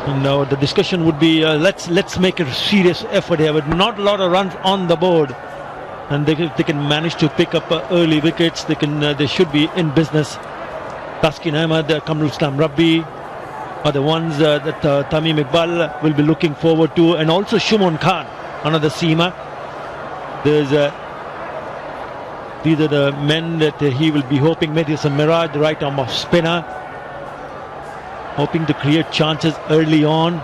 No, the discussion would be let's make a serious effort here, but not a lot of runs on the board, and they can manage to pick up early wickets. They should be in business. Taskin Ahmed, Kamrul Islam Rabbi are the ones that Tamim Iqbal will be looking forward to, and also Shumon Khan, another seamer. These are the men that he will be hoping. Madison Miraj, the right arm off spinner, hoping to create chances early on,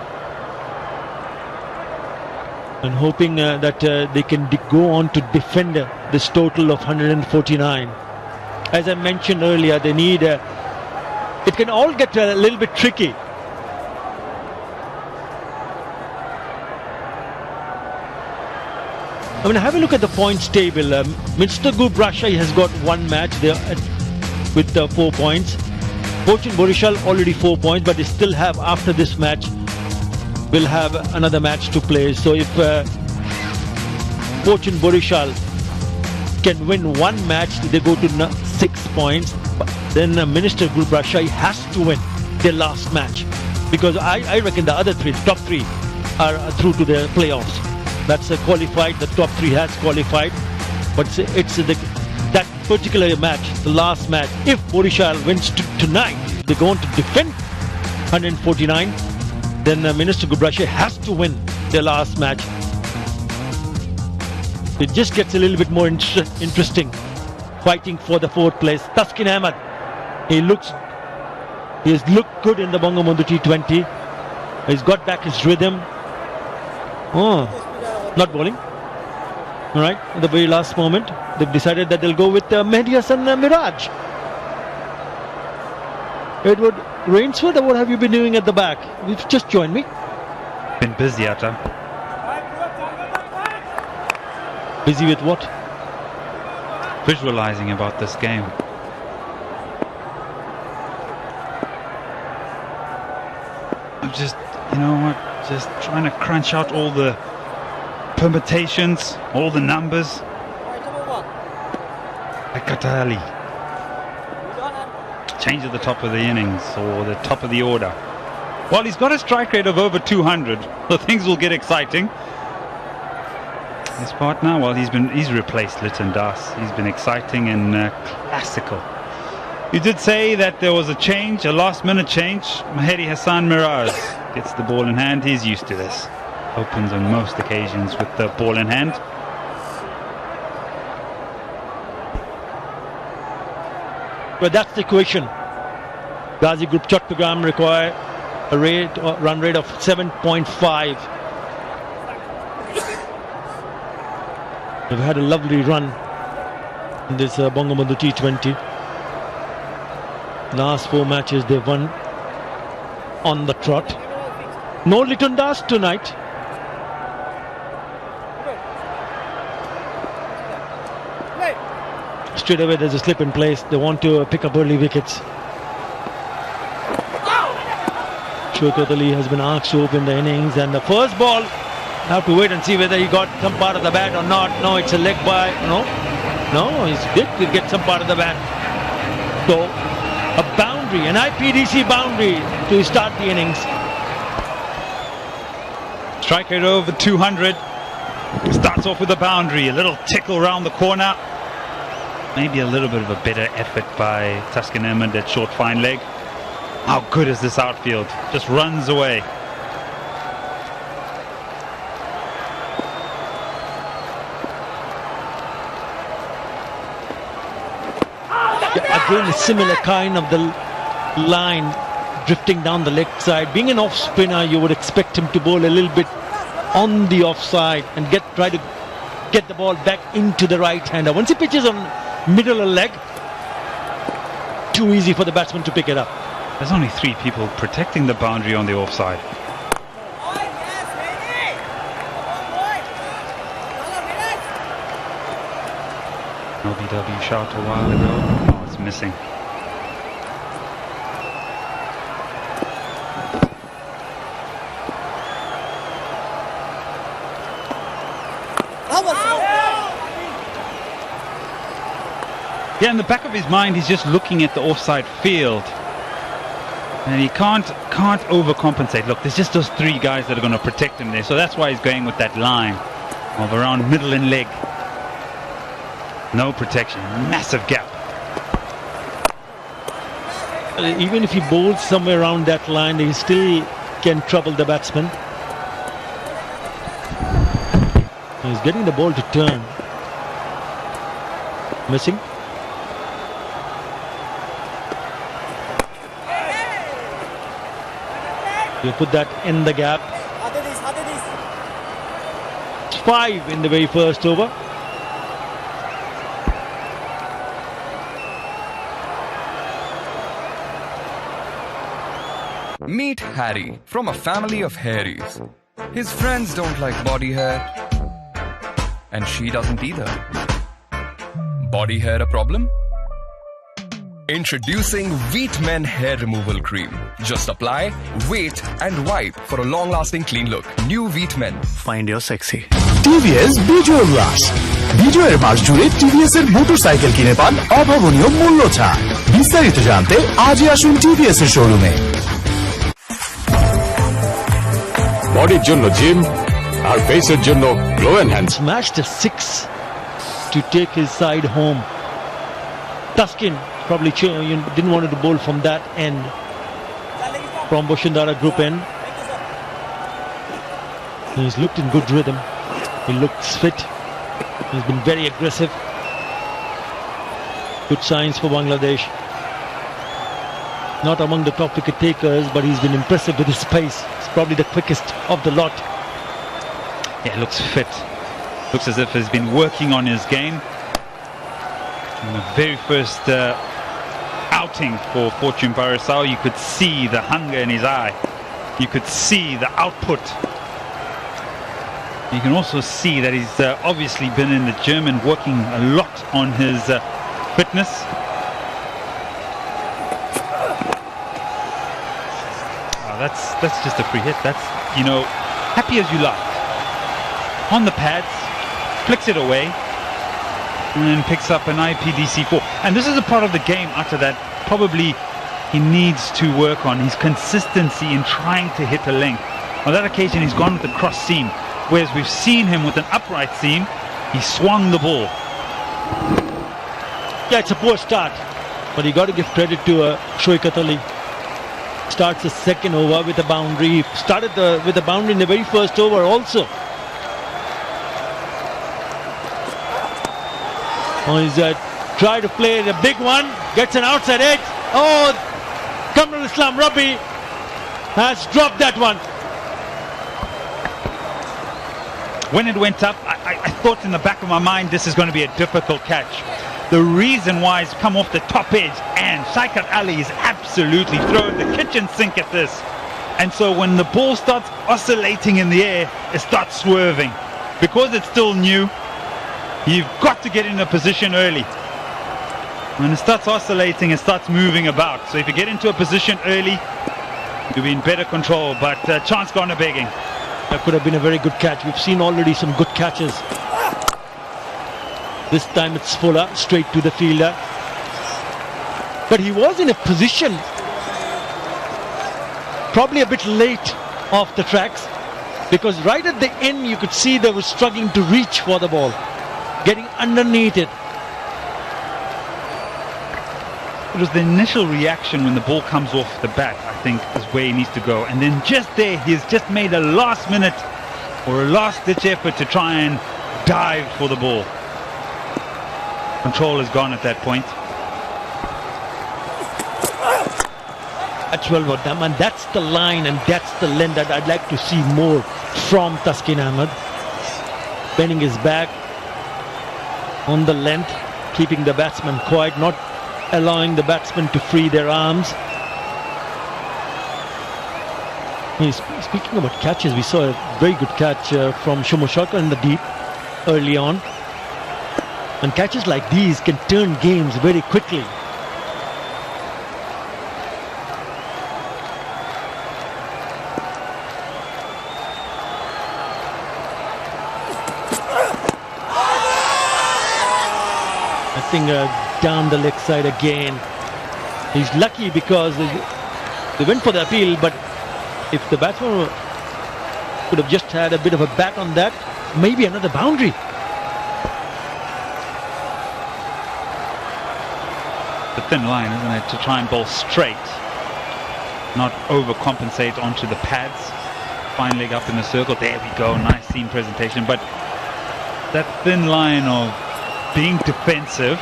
and hoping that they can go on to defend this total of 149. As I mentioned earlier, they need it can all get a little bit tricky. I mean, have a look at the points table. Mr. Group Rajshahi has got one match there with 4 points. Fortune Borishal already 4 points, but they still have, after this match, will have another match to play. So if Fortune Borishal can win one match, they go to 6 points. Then Minister Group Rajshahi has to win their last match, because I reckon the other three, top three, are through to the playoffs. That's qualified. The top three has qualified, but it's that particular match, the last match. If Borishal wins tonight, they're going to defend 149. Then Minister Group Rajshahi has to win their last match. It just gets a little bit more interesting, fighting for the 4th place. Taskin Ahmed, he has looked good in the Bangabandhu T20. He's got back his rhythm. Not bowling. All right, at the very last moment, they've decided that they'll go with Mehdi Hassan Miraj. Edward Rainsford, what have you been doing at the back? You've just joined me. Been busy, Atta. Busy with what? Visualizing about this game. I'm just, you know what, just trying to crunch out all the permutations, all the numbers. Ekatali. Change at the top of the innings or the top of the order. Well, he's got a strike rate of over 200, so things will get exciting. His partner, well, he's replaced Liton Das. He's been exciting and classical. You did say that there was a change, a last-minute change. Mehdi Hassan Miraj gets the ball in hand. He's used to this. Opens on most occasions with the ball in hand. But that's the equation. Ghazi Group Chattogram require a run rate of 7.5. They've had a lovely run in this Bangabandhu T20. Last 4 matches they've won on the trot. No Liton Das tonight. Straight away there's a slip in place. They want to pick up early wickets. Shaukat Ali has been asked to open the innings, and the first ball, have to wait and see whether he got some part of the bat or not. No, it's a leg by. No, he's good to get some part of the bat. So a boundary, an IPDC boundary to start the innings. Strike rate over 200. Starts off with a boundary, a little tickle round the corner. Maybe a little bit of a better effort by Taskin Ahmed at short fine leg. How good is this outfield? Just runs away. Again, a similar kind of the line drifting down the leg side. Being an off spinner, you would expect him to bowl a little bit on the offside and try to get the ball back into the right hander. Once he pitches on middle of leg, too easy for the batsman to pick it up. There's only 3 people protecting the boundary on the offside. LBW shot a while ago. Oh, it's missing. Yeah, in the back of his mind, he's just looking at the offside field. And he can't overcompensate. Look, there's just those three guys that are going to protect him there. So that's why he's going with that line of around middle and leg. No protection. Massive gap. Even if he bowls somewhere around that line, he still can trouble the batsman. He's getting the ball to turn. Missing. You put that in the gap. 5 in the very first over. Meet Harry from a family of hairies. His friends don't like body hair, and she doesn't either. Body hair a problem? Introducing Wheat Men Hair Removal Cream. Just apply, wait and wipe for a long-lasting clean look. New Wheat Men. Find your sexy. TVS বিজয় উল্লাস বিজয়ের মাস জুড়ে TVS এর motorcycle কিনে পান অভাবনীয় মূল্য ছাড়। বিস্তারিত জানতে আজই আসুন TVS এর শোরুমে। বডির জন্য জিম আর ফেসের জন্য glow enhance. Smashed a 6 to take his side home. Taskin probably didn't want to bowl from that end, from Boshindara group end. He's looked in good rhythm. He looks fit. He's been very aggressive. Good signs for Bangladesh. Not among the top wicket takers, but he's been impressive with his pace. He's probably the quickest of the lot. Yeah, looks fit. Looks as if he's been working on his game. In the very first outing for Fortune Barasau, you could see the hunger in his eye. You could see the output. You can also see that he's obviously been in the gym and working a lot on his fitness. Oh, that's just a free hit. That's, you know, happy as you like. On the pads, flicks it away, and picks up an IPDC4. And this is a part of the game after that probably he needs to work on, his consistency in trying to hit a length. On that occasion he's gone with the cross seam, whereas we've seen him with an upright seam. He swung the ball. Yeah, it's a poor start, but you got to give credit to Shoaikat Ali. Starts the second over with a boundary. He started with a boundary in the very first over also. Oh, he's tried to play the big one, gets an outside edge. Oh, Kamrul Islam Rabbi has dropped that one. When it went up, I thought in the back of my mind this is going to be a difficult catch. The reason why it's come off the top edge, and Shaikat Ali is absolutely throwing the kitchen sink at this. And so when the ball starts oscillating in the air, it starts swerving. Because it's still new, you've got to get in a position early. When it starts oscillating, it starts moving about. So if you get into a position early, you'll be in better control. But chance gone a begging. That could have been a very good catch. We've seen already some good catches. This time it's Fuller, straight to the fielder. But he was in a position, probably a bit late off the tracks, because right at the end you could see they were struggling to reach for the ball, getting underneath it. It was the initial reaction when the ball comes off the bat, I think, is where he needs to go. And then just there, he's just made a last minute or a last ditch effort to try and dive for the ball. Control is gone at that point. That's well done, and that's the line and that's the length that I'd like to see more from Taskin Ahmed. Bending his back on the length, keeping the batsman quiet, not allowing the batsmen to free their arms. Speaking about catches, we saw a very good catch from Shumoshaka in the deep early on. And catches like these can turn games very quickly. I think down the leg side again. He's lucky because They went for the appeal, but if the batsman could have just had a bit of a bat on that, maybe another boundary. The thin line, isn't it, to try and bowl straight, not overcompensate onto the pads. Fine leg up in the circle. There we go. Nice seam presentation. But that thin line of being defensive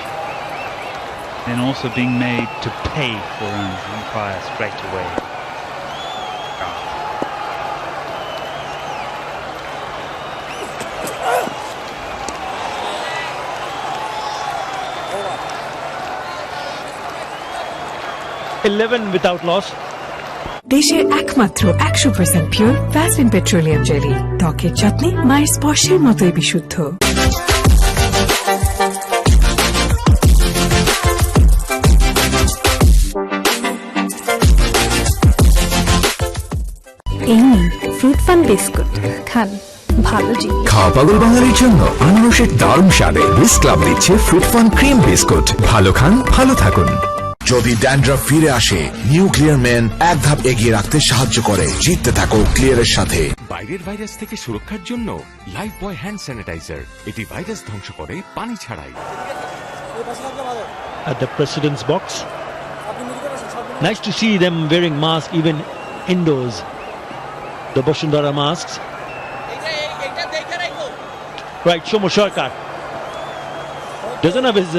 and also being made to pay for runs, umpire straight away. Oh. 11 without loss. দেশের একমাত্র 100% pure Vaseline petroleum jelly, ত্বকের যত্নে মায়ের স্পর্শের মতোই বিশুদ্ধ। এই নিন ফ্রুট ফান বিস্কুট, খান ভালো জিনিস। খাওয়া পাগল বাঙালির জন্য আনারসের দারুণ স্বাদে বিস ক্লাব দিচ্ছে ফ্রুট ফান ক্রিম বিস্কুট। ভালো খান, ভালো থাকুন। যদি ড্যান্ড্রাফ ফিরে আসে, নিউ ক্লিয়ার ম্যান এক ধাপ এগিয়ে রাখতে সাহায্য করে। জিততে থাকো ক্লিয়ারের সাথে। বাইরের ভাইরাস থেকে সুরক্ষার জন্য লাইফ বয় হ্যান্ড স্যানিটাইজার, এটি ভাইরাস ধ্বংস করে পানি ছাড়াই। At the president's box, nice to see them wearing masks even indoors, the Bashundhara masks. Right, Shomo Sarkar doesn't have his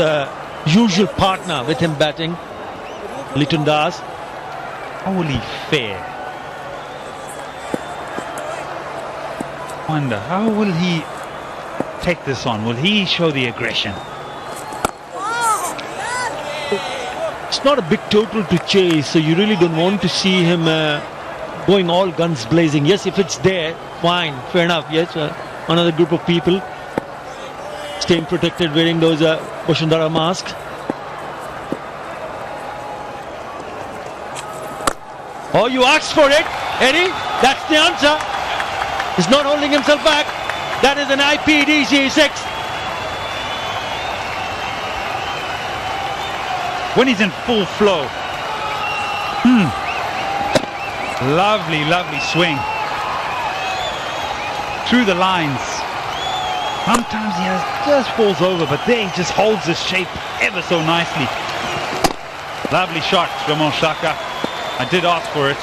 usual partner with him batting, Liton Das. Wholly fair. Wonder how will he take this on? Will he show the aggression? It's not a big total to chase, so you really don't want to see him going all guns blazing. Yes, if it's there, fine, fair enough. Yes, another group of people staying protected wearing those Bashundhara masks. Oh, you asked for it, Eddie. That's the answer. He's not holding himself back. That is an IPDC 6. When he's in full flow. Lovely, lovely swing. Through the lines. Sometimes he just falls over, but there he just holds his shape ever so nicely. Lovely shot, Ramon Shaka. I did ask for it.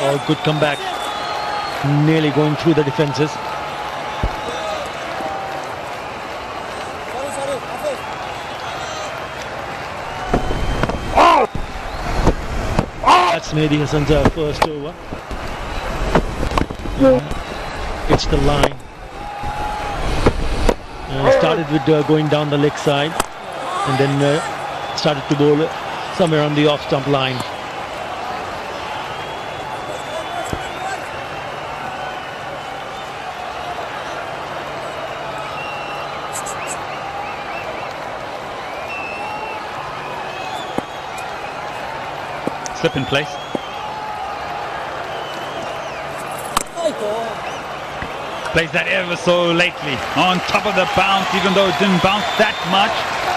Oh, good comeback. Nearly going through the defences. That's Mehdi Hassan's first over. It's the line. Started with going down the leg side and then started to bowl somewhere on the off stump line. Slip in place. Plays that ever so lately. On top of the bounce, even though it didn't bounce that much.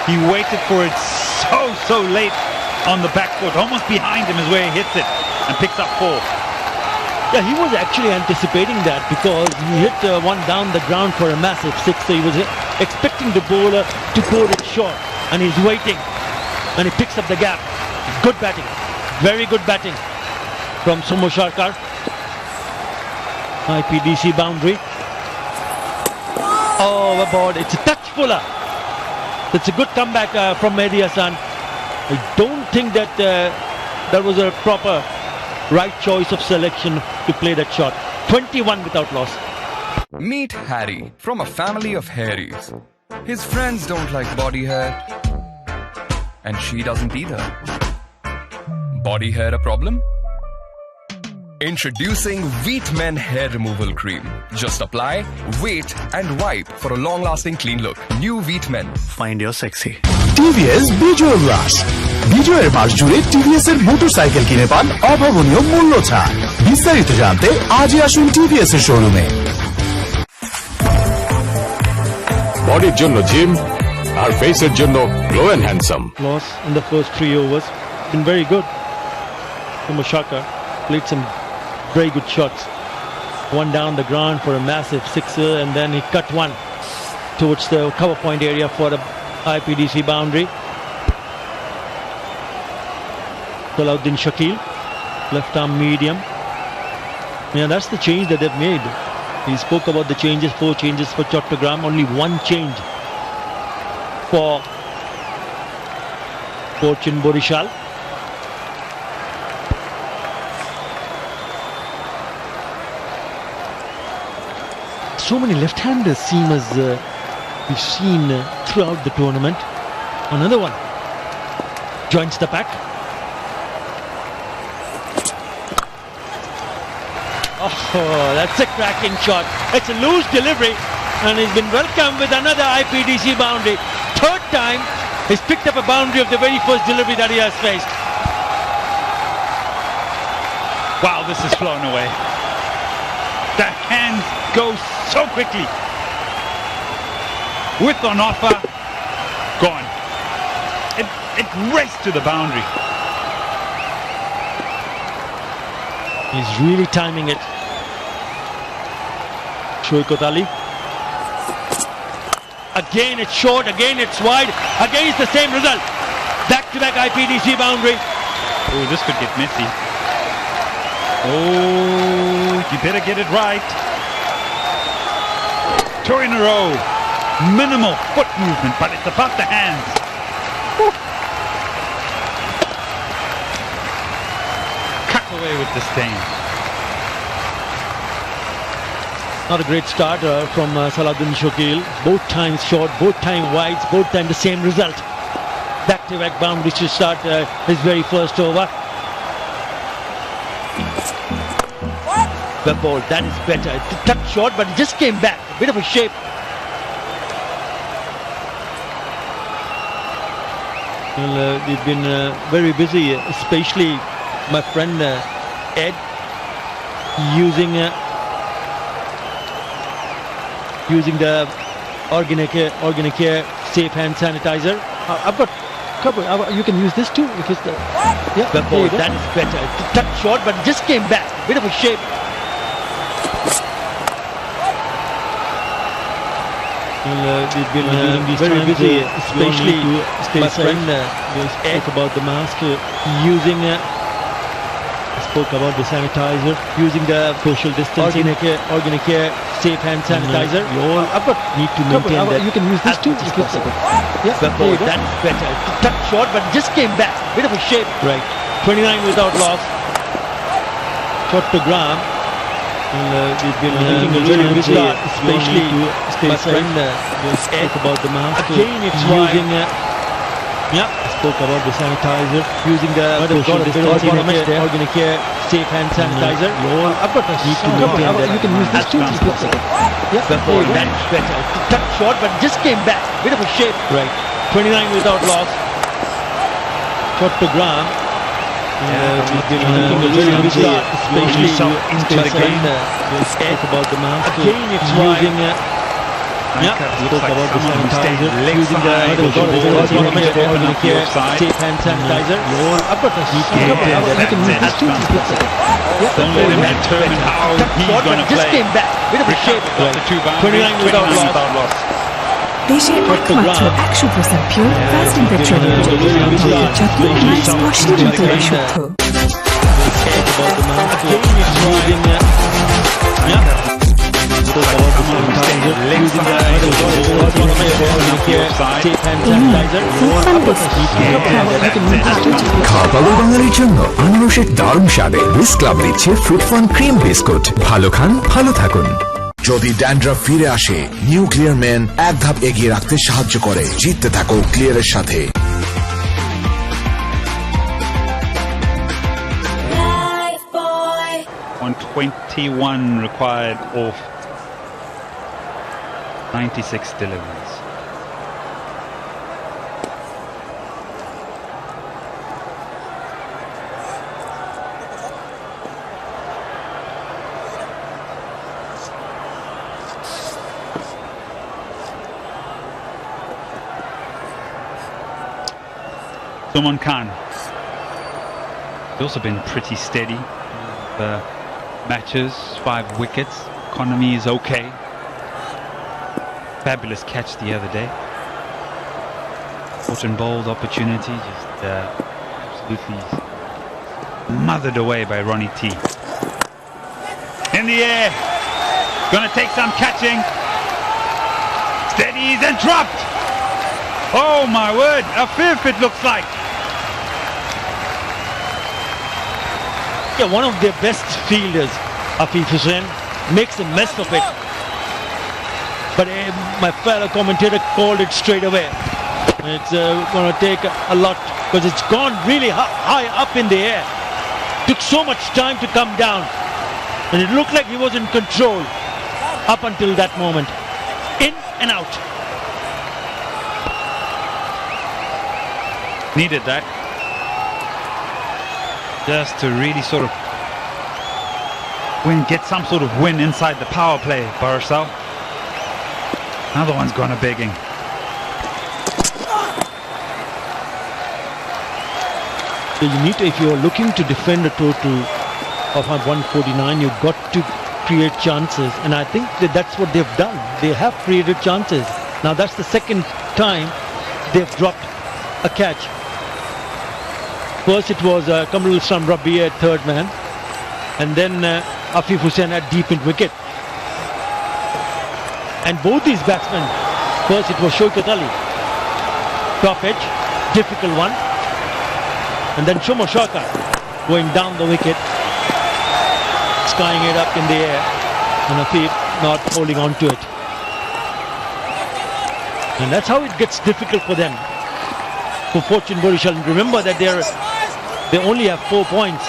He waited for it so late on the back foot. Almost behind him is where he hits it and picks up 4. Yeah, he was actually anticipating that because he hit one down the ground for a massive 6. So he was expecting the bowler to bowl it short. And he's waiting. And he picks up the gap. Good batting. Very good batting from Somo Sarkar. IPDC boundary. Oh, aboard. It's a touch fuller. It's a good comeback from Mehdi Hassan. I don't think that that was a proper right choice of selection to play that shot. 21 without loss. Meet Harry from a family of hairies. His friends don't like body hair, and she doesn't either. Body hair a problem? Introducing Wheat Men Hair Removal Cream. Just apply, wait, and wipe for a long-lasting clean look. New Wheat Men. Find your sexy. TVS বিজয় উল্লাস। বিজয়ের মাস জুড়ে TVS এর motorcycle কিনে পান অভাবনীয় মূল্য ছাড়। বিস্তারিত জানতে আজই আসুন টিভিএস এর শোরুমে। বডির জন্য জিম আর ফেসের জন্য glow and handsome. Loss in the first 3 overs. Been very good. Shaka played some very good shots. One down the ground for a massive sixer, and then he cut one towards the cover point area for the IPDC boundary. Salahuddin Shakil, left arm medium. Yeah, that's the change that they've made. He spoke about the changes, 4 changes for Chattogram, only 1 change for Fortune Borishal. So many left-handers seamers we've seen throughout the tournament. Another one joins the pack. Oh, that's a cracking shot. It's a loose delivery, and he's been welcomed with another IPDC boundary. 3rd time he's picked up a boundary of the very first delivery that he has faced. Wow, this is flown away. The hands go so quickly. With on offer, gone. It raced to the boundary. He's really timing it. Shoaikot Ali. Again it's short, again it's wide, again it's the same result. Back-to-back IPDC boundary. Oh, this could get messy. Oh, you better get it right. 2 in a row. Minimal foot movement, but it's above the hands. Woo. Cut away with disdain. Not a great start from Salahuddin Shakil. Both times short, both times wide, both times the same result. Back-to-back boundaries to start his very first over. The ball, that is better. It's a touch short, but it just came back. A bit of a shape. Well, we've been very busy, especially my friend Ed, using the Organicare Safe Hand Sanitizer. I've got couple. You can use this too if it's the the ball. That is better. It's a touch short, but it just came back. A bit of a shape. Well, we've been very busy, especially my friend spoke about the mask, spoke about the sanitizer, using the social distancing, Organicare Safe Hand Sanitizer. You all need to maintain that. You can use this too. The ball, that is better. It's a touch short, but it just came back. A bit of a shape. Right. 29 without loss. Chattogram. We've been very busy, especially my friend spoke about the mask. Again, it's using. Spoke about the sanitizer, using the social distancing, Organicare Safe Hand Sanitizer. You all need to maintain that. You can use this too. The ball, that is better. It's a touch short, but it just came back. A bit of a shape. Right. 29 without loss. Chattogram. We've been very busy, especially into the game. Spoke about the mask. Again, it's using. Spoke about the sanitizer, using the Organicare Safe Hand Sanitizer. You all need to maintain that. You can use this too. Don't let him determine how he's going to play. Just came back. Bit of a shape. 29 without loss. দেশে একমাত্র 100% pure virgin petroleum jelly ত্বকের যত্নে Miles পশের মতো বিশুদ্ধ। খাওয়ালো বাঙালির জন্য আনারসের দারুণ স্বাদে বিস ক্লাব দিচ্ছে ফ্রুট ফান ক্রিম বিস্কুট। ভালো খান, ভালো থাকুন। যদি ড্যান্ড্রাফ ফিরে আসে, নিউ ক্লিয়ার ম্যান 1 ধাপ এগিয়ে রাখতে সাহায্য করে। জিততে থাকো ক্লিয়ারের সাথে। 121 required off 96 deliveries. Suman Khan. He's also been pretty steady. Matches, 5 wickets. Economy is okay. Fabulous catch the other day. Caught and bowled opportunity, just absolutely mothered away by Ronnie T. In the air, gonna take some catching. Steadies and dropped. Oh my word, a fifth it looks like. Yeah, one of their best fielders, Afif Hussain, makes a mess of it. But my fellow commentator called it straight away. It's going to take a lot because it's gone really high up in the air. Took so much time to come down. And it looked like he was in control up until that moment. In and out. Needed that. Just to really sort of get some sort of win inside the power play, Barsal. Another one's gone a begging. So you need to, if you're looking to defend a total of 149, you've got to create chances. And I think that's what they've done. They have created chances. Now that's the second time they've dropped a catch. First it was Kamrul Islam Rabia at third man. And then Afif Hussain at deep in wicket. And both these batsmen, first it was Shaukat Ali, top edge, difficult one. And then Shomo Shaukat going down the wicket, skying it up in the air, and Afif not holding on to it. And that's how it gets difficult for them. For Fortune Borishal, remember that they only have 4 points.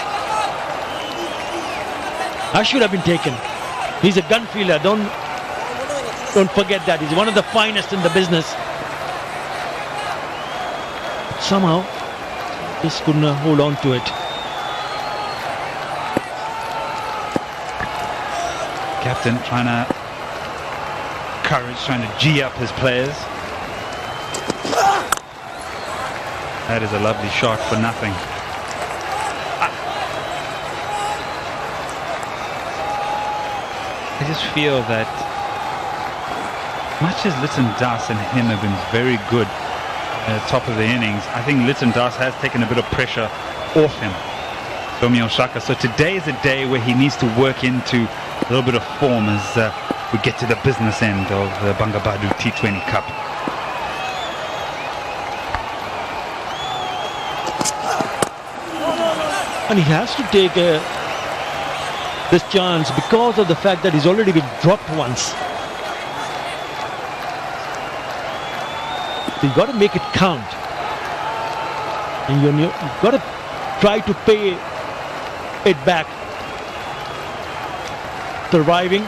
I should have been taken. He's a gun fielder. Don't forget that. He's one of the finest in the business. Somehow, just couldn't hold on to it. Captain trying to G up his players. That is a lovely shot for nothing. I just feel that much as Litton Das and him have been very good at the top of the innings, I think Litton Das has taken a bit of pressure off him, Tomio Shaka. So today is a day where he needs to work into a little bit of form as we get to the business end of the Bangabandhu T20 Cup. And he has to take this chance because of the fact that he's already been dropped once. So you've got to make it count. And you've got to try to pay it back. Surviving.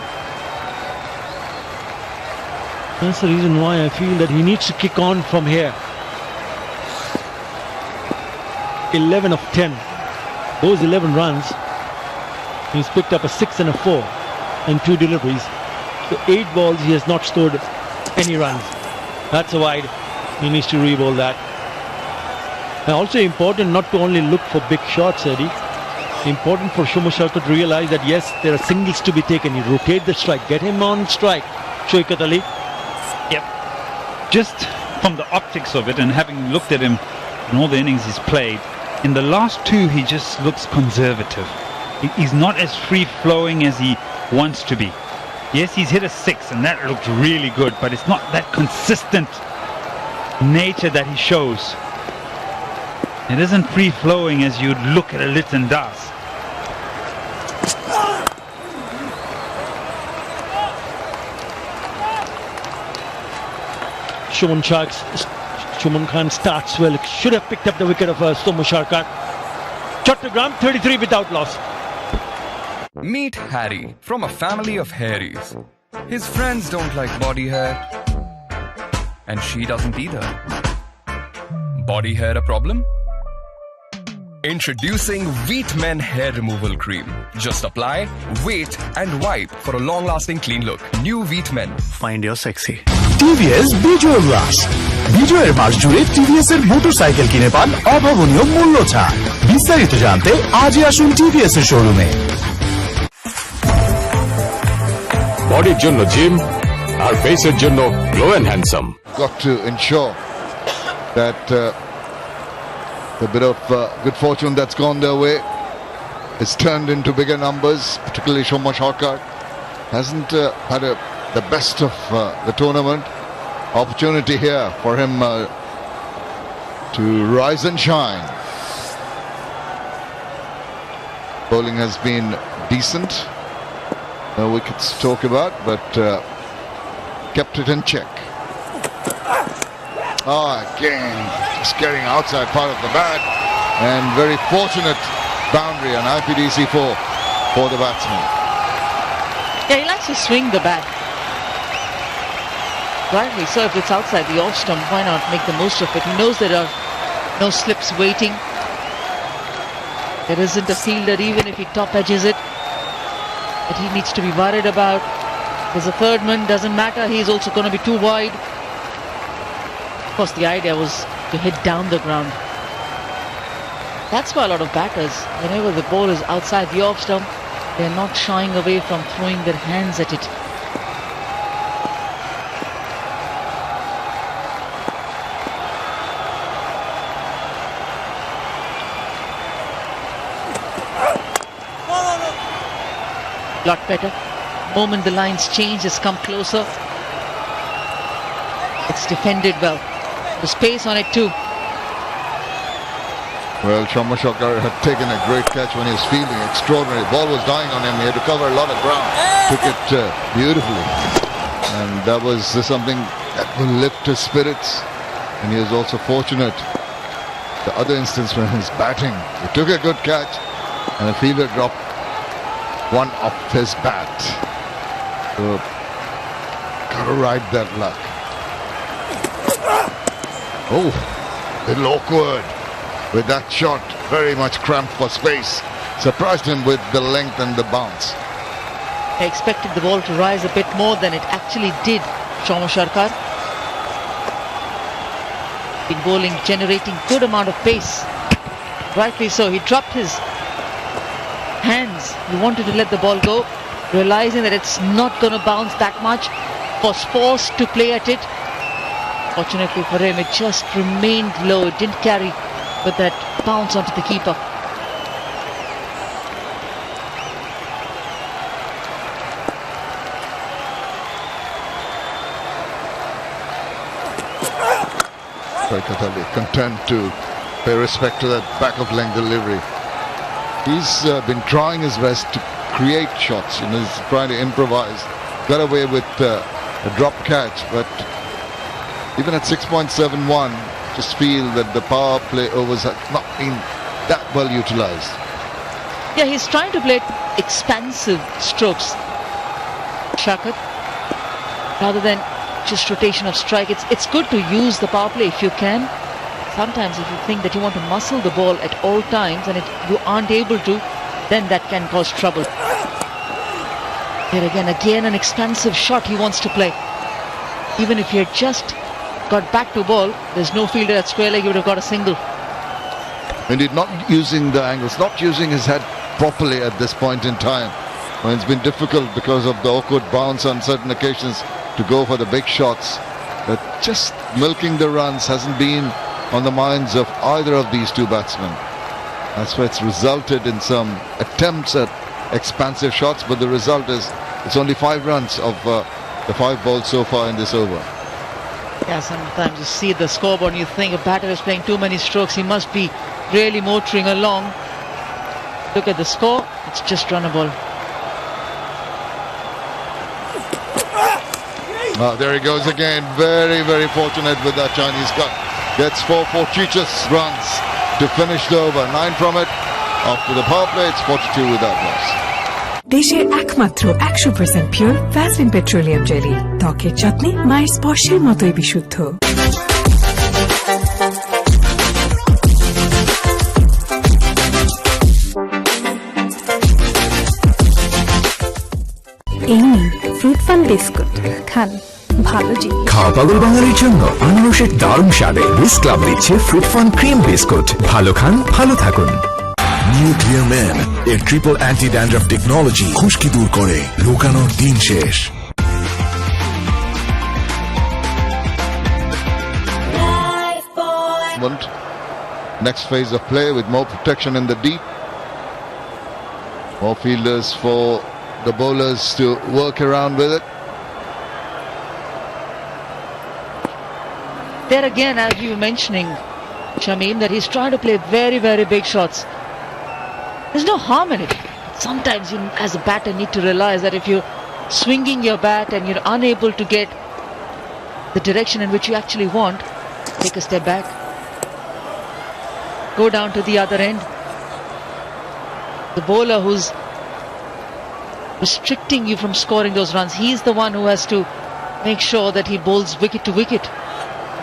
That's the reason why I feel that he needs to kick on from here. 11 of 10. Those 11 runs, he's picked up a 6 and a 4 and 2 deliveries. So 8 balls, he has not scored any runs. That's a wide. He needs to re-bowl that. And also important not to only look for big shots, Eddie. Important for Shomo Shaukat to realize that yes, there are singles to be taken. You rotate the strike, get him on strike. Shaukat Ali. Yep. Just from the optics of it and having looked at him in all the innings he's played, in the last 2 he just looks conservative. He's not as free-flowing as he wants to be. Yes, he's hit a 6 and that looked really good, but it's not that consistent nature that he shows. It isn't free-flowing as you'd look at a Litton Das. Shuman Khan starts well. Should have picked up the wicket of Shomo Shaukat. Chattogram 33 without loss. Meet Harry from a family of hairies. His friends don't like body hair, and she doesn't either. Body hair a problem? Introducing Wheat Men Hair Removal Cream. Just apply, wait, and wipe for a long-lasting clean look. New Wheat Men. Find your sexy. TVS বিজয় উল্লাস। বিজয়ের মাস জুড়ে TVS এর motorcycle কিনে পান অভাবনীয় মূল্য ছাড়। বিস্তারিত জানতে আজই আসুন টিভিএস এর শোরুমে। বডির জন্য জিম আর ফেসের জন্য glow and handsome. Got to ensure that the bit of good fortune that's gone their way is turned into bigger numbers, particularly Shoma Sharkar hasn't had the best of the tournament. Opportunity here for him to rise and shine. Bowling has been decent, no wickets to talk about, but kept it in check. Again, just getting outside part of the bat, and very fortunate boundary on IPDC4 for the batsman. Yeah, he likes to swing the bat. Rightly so, if it's outside the off stump, why not make the most of it? He knows there are no slips waiting. There isn't a fielder, even if he top edges it, that he needs to be worried about. There's a third man, doesn't matter, he's also going to be too wide. Of course, the idea was to hit down the ground. That's why a lot of batters, whenever the ball is outside the off stump, they're not shying away from throwing their hands at it. Lot better. Moment the lines change, has come closer. It's defended well. The space on it too. Well, Shoma Sharkar had taken a great catch when he was fielding. Extraordinary. Ball was dying on him. He had to cover a lot of ground. Took it beautifully. And that was something that will lift his spirits. And he was also fortunate. The other instance when he was batting, he took a good catch and the fielder dropped one off his bat. So, gotta ride that luck. Oh, little awkward with that shot. Very much cramped for space. Surprised him with the length and the bounce. I expected the ball to rise a bit more than it actually did. Shoma Sharkar been bowling, generating good amount of pace. Rightly so, he dropped his hands. He wanted to let the ball go, realizing that it's not going to bounce that much. Was forced to play at it. Fortunately for him, it just remained low. It didn't carry with that bounce onto the keeper. Katali content to pay respect to that back of length delivery. He's been trying his best to create shots. He's trying to improvise. Got away with a drop catch, but even at 6.71, just feel that the power play overs have not been that well utilized. Yeah, he's trying to play expansive strokes, Shakat, rather than just rotation of strike. It's good to use the power play if you can. Sometimes if you think that you want to muscle the ball at all times and you aren't able to, then that can cause trouble. Here again an expansive shot he wants to play. Even if he had just got back to ball, there's no fielder at square leg, he would have got a single. Indeed, not using the angles, not using his head properly at this point in time. When it's been difficult because of the awkward bounce on certain occasions to go for the big shots. But just milking the runs hasn't been on the minds of either of these two batsmen. That's why it's resulted in some attempts at expansive shots, but the result is it's only 5 runs of the 5 balls so far in this over. Yeah, sometimes you see the scoreboard and you think a batter is playing too many strokes, he must be really motoring along. Look at the score, it's just runnable. There he goes again. Very, very fortunate with that Chinese cut. Gets 4 fortuitous runs to finish the over. 9 from it. After the power play, it's 42 without loss. দেশের একমাত্র 100% pure Vaseline petroleum jelly, ত্বকের যত্নে মায়ের স্পর্শের মতোই বিশুদ্ধ। এই নিন ফ্রুট ফান বিস্কুট খান। ভালো জিনিস। খাওয়া পাগল বাঙালির জন্য আনারসের দারুণ স্বাদে বিস ক্লাব দিচ্ছে ফ্রুট ফান ক্রিম বিস্কুট। ভালো খান, ভালো থাকুন। নিউ ক্লিয়ার ম্যান এর ট্রিপল অ্যান্টি ড্যান্ড্রাফ টেকনোলজি খুশকি দূর করে, লুকানোর দিন শেষ। Next phase of play with more protection in the deep. More fielders for the bowlers to work around with it. There again, as you were mentioning, Shamim, that he's trying to play very, very big shots. There's no harm in it. Sometimes you, as a batter, need to realize that if you're swinging your bat and you're unable to get the direction in which you actually want, take a step back. Go down to the other end. The bowler who's restricting you from scoring those runs, he's the one who has to make sure that he bowls wicket to wicket.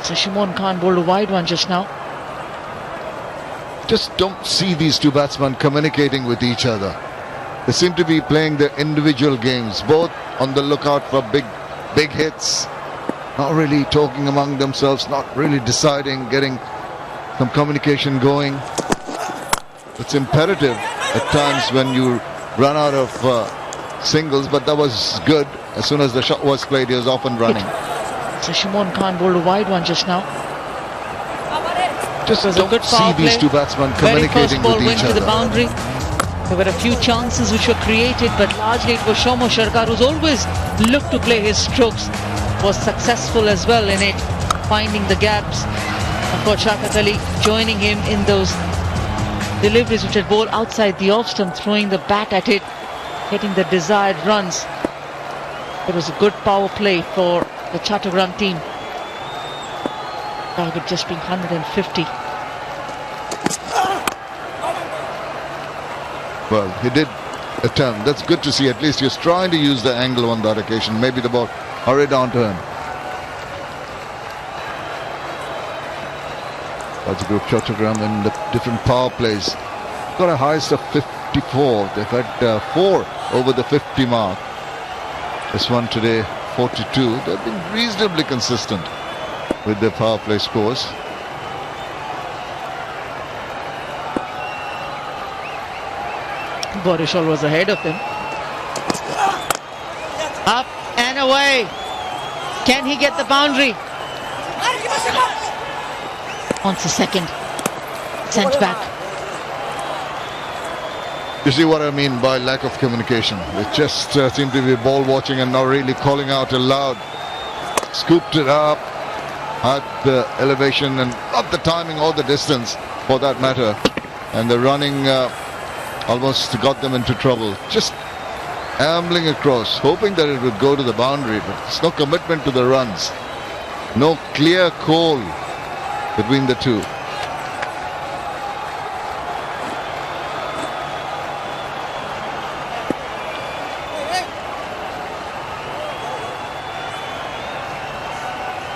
So Shimon Khan bowled a wide one just now. Just don't see these two batsmen communicating with each other. They seem to be playing their individual games, both on the lookout for big hits, not really talking among themselves, not really deciding, getting some communication going. It's imperative at times when you run out of singles, but that was good. As soon as the shot was played, he was off and running. So Shimon Khan bowled a wide one just now. Just don't see these two batsmen communicating with each Very first ball went to the other. boundary. There were a few chances which were created, but largely it was Shomo Sharkar, who's always looked to play his strokes, was successful as well in it, finding the gaps. Of course, Shaukat Ali joining him in those deliveries which had bowled outside the off stump, throwing the bat at it, getting the desired runs. It was a good power play for the Chattogram team. Target just being 150. Well, he did attempt. That's good to see. At least he was trying to use the angle on that occasion. Maybe the ball hurried on to him. That's a group Chattogram in the different power plays. Got a highest of 54. They've had 4 over the 50 mark. This one today, 42. They've been reasonably consistent with their power play scores. Borishal was ahead of him. Up and away. Can he get the boundary? Wants a second. Sent back. You see what I mean by lack of communication? They just seem to be ball watching and not really calling out aloud. Scooped it up, had the elevation and not the timing or the distance for that matter. And the running almost got them into trouble. Just ambling across, hoping that it would go to the boundary, but there's no commitment to the runs. No clear call between the two.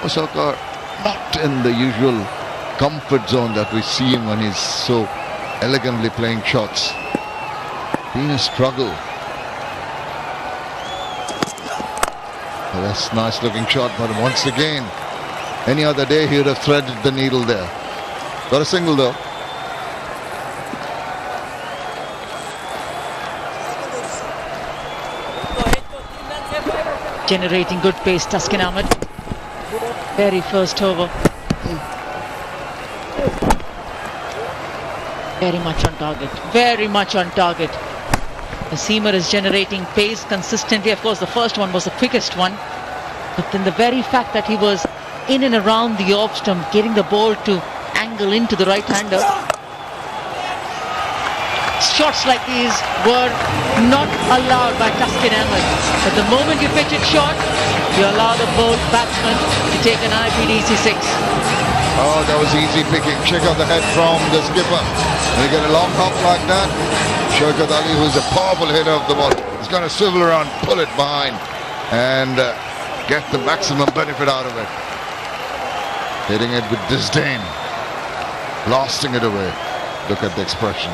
Osaka not in the usual comfort zone that we see him when he's so elegantly playing shots. Been a struggle. Well, that's a nice looking shot, but once again, any other day he would have threaded the needle there. Got a single though. Generating good pace, Taskin Ahmed. Very first over. Very much on target. Very much on target. The seamer is generating pace consistently. Of course, the first one was the quickest one. But then the very fact that he was in and around the off stump, getting the ball to angle into the right-hander. Shots like these were not allowed by Taskin Ahmed. But the moment you pitch it short, you allow the batsman to take an IPDC 6. Oh, that was easy picking. Check out the head from the skipper. When you get a long hop like that, Shaukat Ali, who's a powerful hitter of the ball, is going to swivel around, pull it behind, and get the maximum benefit out of it. Hitting it with disdain, blasting it away. Look at the expression.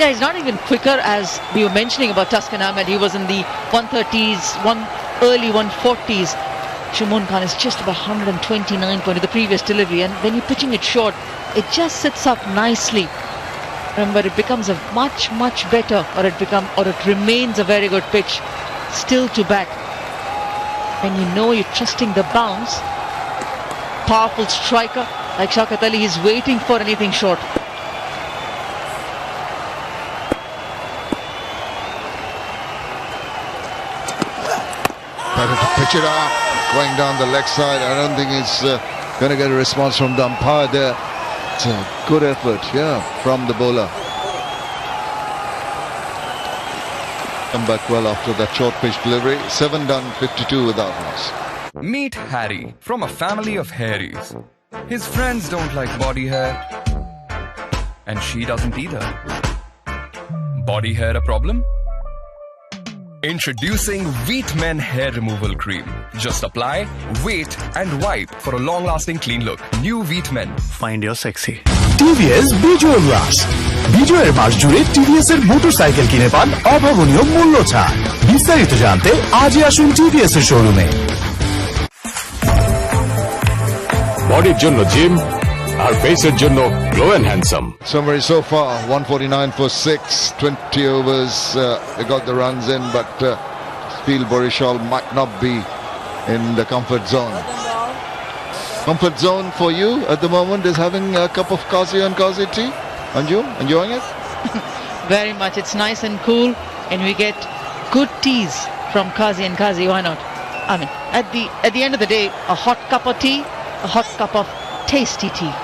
Yeah, he's not even quicker, as we were mentioning about Taskin Ahmed. He was in the 130s, early 140s. Shimon Khan is just about 129 point of the previous delivery, and when you're pitching it short, it just sits up nicely. Remember, it becomes a much better, or it remains a very good pitch still to bat. When you know you're trusting the bounce, powerful striker like Shaukat Ali is waiting for anything short. Better to pitch it up, going down the leg side. I don't think he's going to get a response from the umpire there. It's a good effort, yeah, from the bowler. Come back well after that short pitch delivery. 7 done, 52 without loss. Meet Harry from a family of hairies. His friends don't like body hair, and she doesn't either. Body hair a problem? Introducing Wheat Men Hair Removal Cream. Just apply, wait, and wipe for a long-lasting clean look. New Wheat Men. Find your sexy. TVS বিজয় উল্লাস বিজয়ের মাস জুড়ে TVS এর motorcycle কিনে পান অভাবনীয় মূল্য ছাড়। বিস্তারিত জানতে আজই আসুন টিভিএস এর শোরুমে। বডির জন্য জিম আর ফেসের জন্য glow and handsome. Summary so far, 149 for 6, 20 overs. They got the runs in, but feel Borishal might not be in the comfort zone. Comfort zone for you at the moment is having a cup of Kazi and Kazi tea. Anju, enjoying it? Very much. It's nice and cool, and we get good teas from Kazi and Kazi. Why not? I mean, at the end of the day, a hot cup of tea, a hot cup of tasty tea.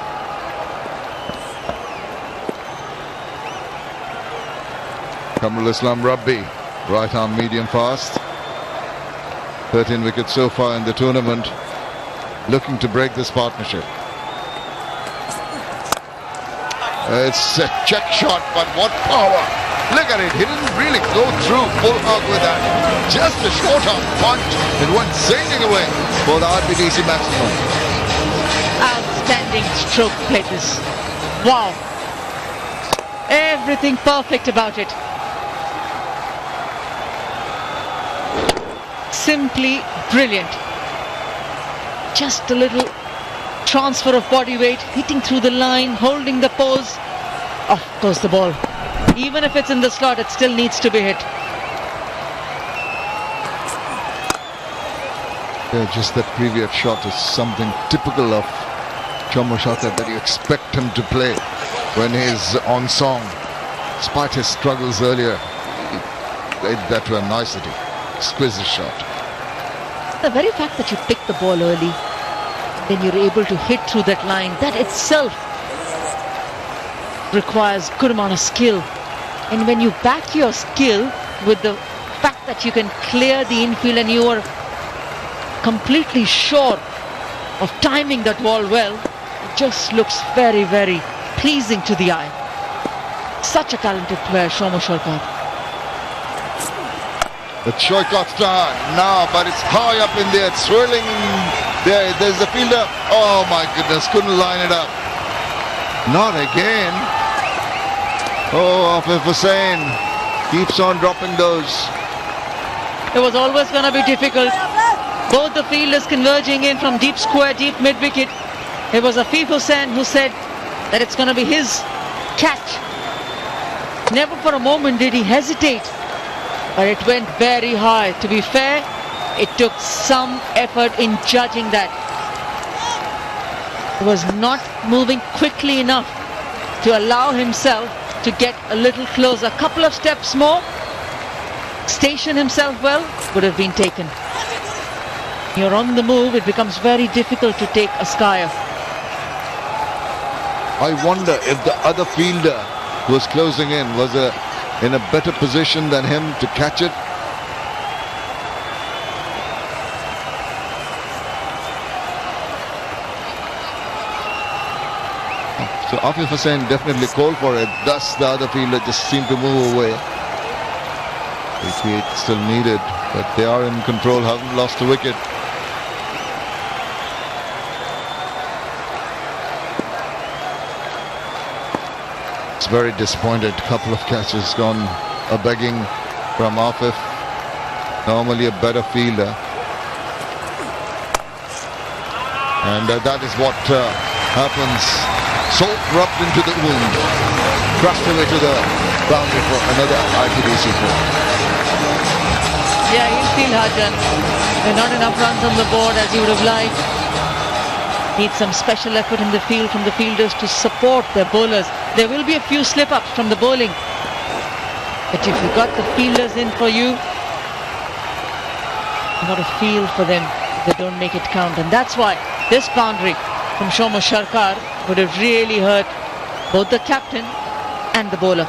Kamrul Islam Rabbi, right arm medium fast. 13 wickets so far in the tournament. Looking to break this partnership. It's a check shot, but what power! Look at it, he didn't really go through full hug with that. Just a short arm punch, it went sailing away for the RBDC maximum. Outstanding stroke play this. Wow. Everything perfect about it. Simply brilliant. Just a little transfer of body weight, hitting through the line, holding the pose. Off goes the ball. Even if it's in the slot, it still needs to be hit. Yeah, just that previous shot is something typical of Chomo Shaukat that you expect him to play when he's on song. Despite his struggles earlier, he played that to a nicety. Exquisite shot. The very fact that you pick the ball early, then you're able to hit through that line, that itself requires good amount of skill. And when you back your skill with the fact that you can clear the infield and you are completely sure of timing that ball well, it just looks very, very pleasing to the eye. Such a talented player, Shomo Shaukat. The Shoikat's turn now, but it's high up in there, it's swirling there. There's the fielder. Oh my goodness, couldn't line it up. Not again. Oh, Afif Hussain keeps on dropping those. It was always going to be difficult. Both the fielders converging in from deep square, deep mid-wicket. It was Afif Hussain who said that it's going to be his catch. Never for a moment did he hesitate, but it went very high. To be fair, it took some effort in judging that. He was not moving quickly enough to allow himself to get a little closer. A couple of steps more, station himself well, would have been taken. You're on the move, it becomes very difficult to take a skyer. I wonder if the other fielder who was closing in was in a better position than him to catch it. So Afif Hussain definitely called for it, thus the other fielder just seemed to move away. 88 still needed, but they are in control, haven't lost a wicket. It's very disappointed, couple of catches gone a begging from Afif, normally a better fielder. And that is what happens. Salt rubbed into the wound. Crushed away to the boundary for another IPDC 4. Yeah, he'll feel hard done. There are not enough runs on the board as he would have liked. Need some special effort in the field from the fielders to support their bowlers. There will be a few slip-ups from the bowling. But if you got the fielders in for you, you got to feel for them if they don't make it count. And that's why this boundary from Shomo Sharkar would have really hurt both the captain and the bowler.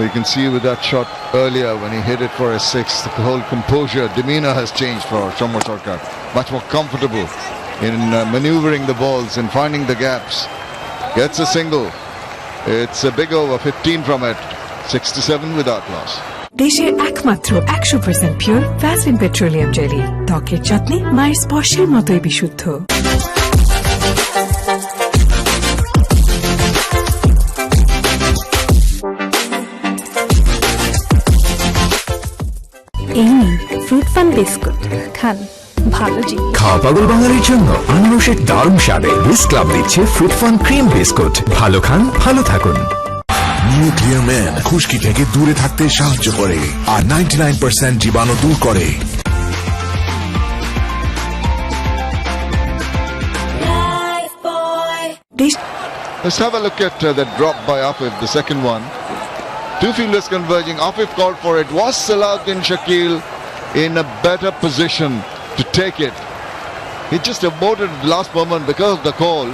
You can see with that shot earlier when he hit it for a six, the whole composure, demeanor has changed for Shomo Sharkar. Much more comfortable in maneuvering the balls and finding the gaps. Gets a single. It's a big over, 15 from it. 6-7 without loss. দেশের একমাত্র 100% pure Vaseline petroleum jelly ত্বকের যত্নে মায়ের স্পর্শের মতোই বিশুদ্ধ। এই নিন ফ্রুট ফান বিস্কুট খান, ভালো জিনিস। খাওয়া পাগল বাঙালির জন্য আনারসের দারুণ স্বাদে রুস ক্লাব দিচ্ছে ফ্রুট ফান ক্রিম বিস্কুট। ভালো খান, ভালো থাকুন। নিউক্লিয়ার ম্যান খুশকি থেকে দূরে থাকতে সাহায্য করে আর 99% জীবাণু দূর করে। Let's have a look at that drop by Afif, the second one. Two fielders converging. Afif called for it. Was Salahuddin Shakil in a better position to take it? He just aborted at the last moment because of the call.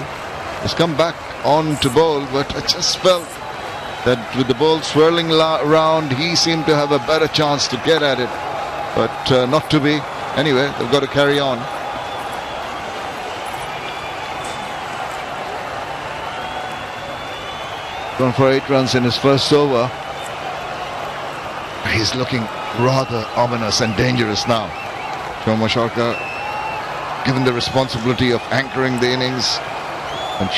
He's come back on to bowl, but I just felt that with the ball swirling around, he seemed to have a better chance to get at it. But not to be. Anyway, they've got to carry on. Gone for 8 runs in his first over. He's looking rather ominous and dangerous now. Shomo Sharkar given the responsibility of anchoring the innings, and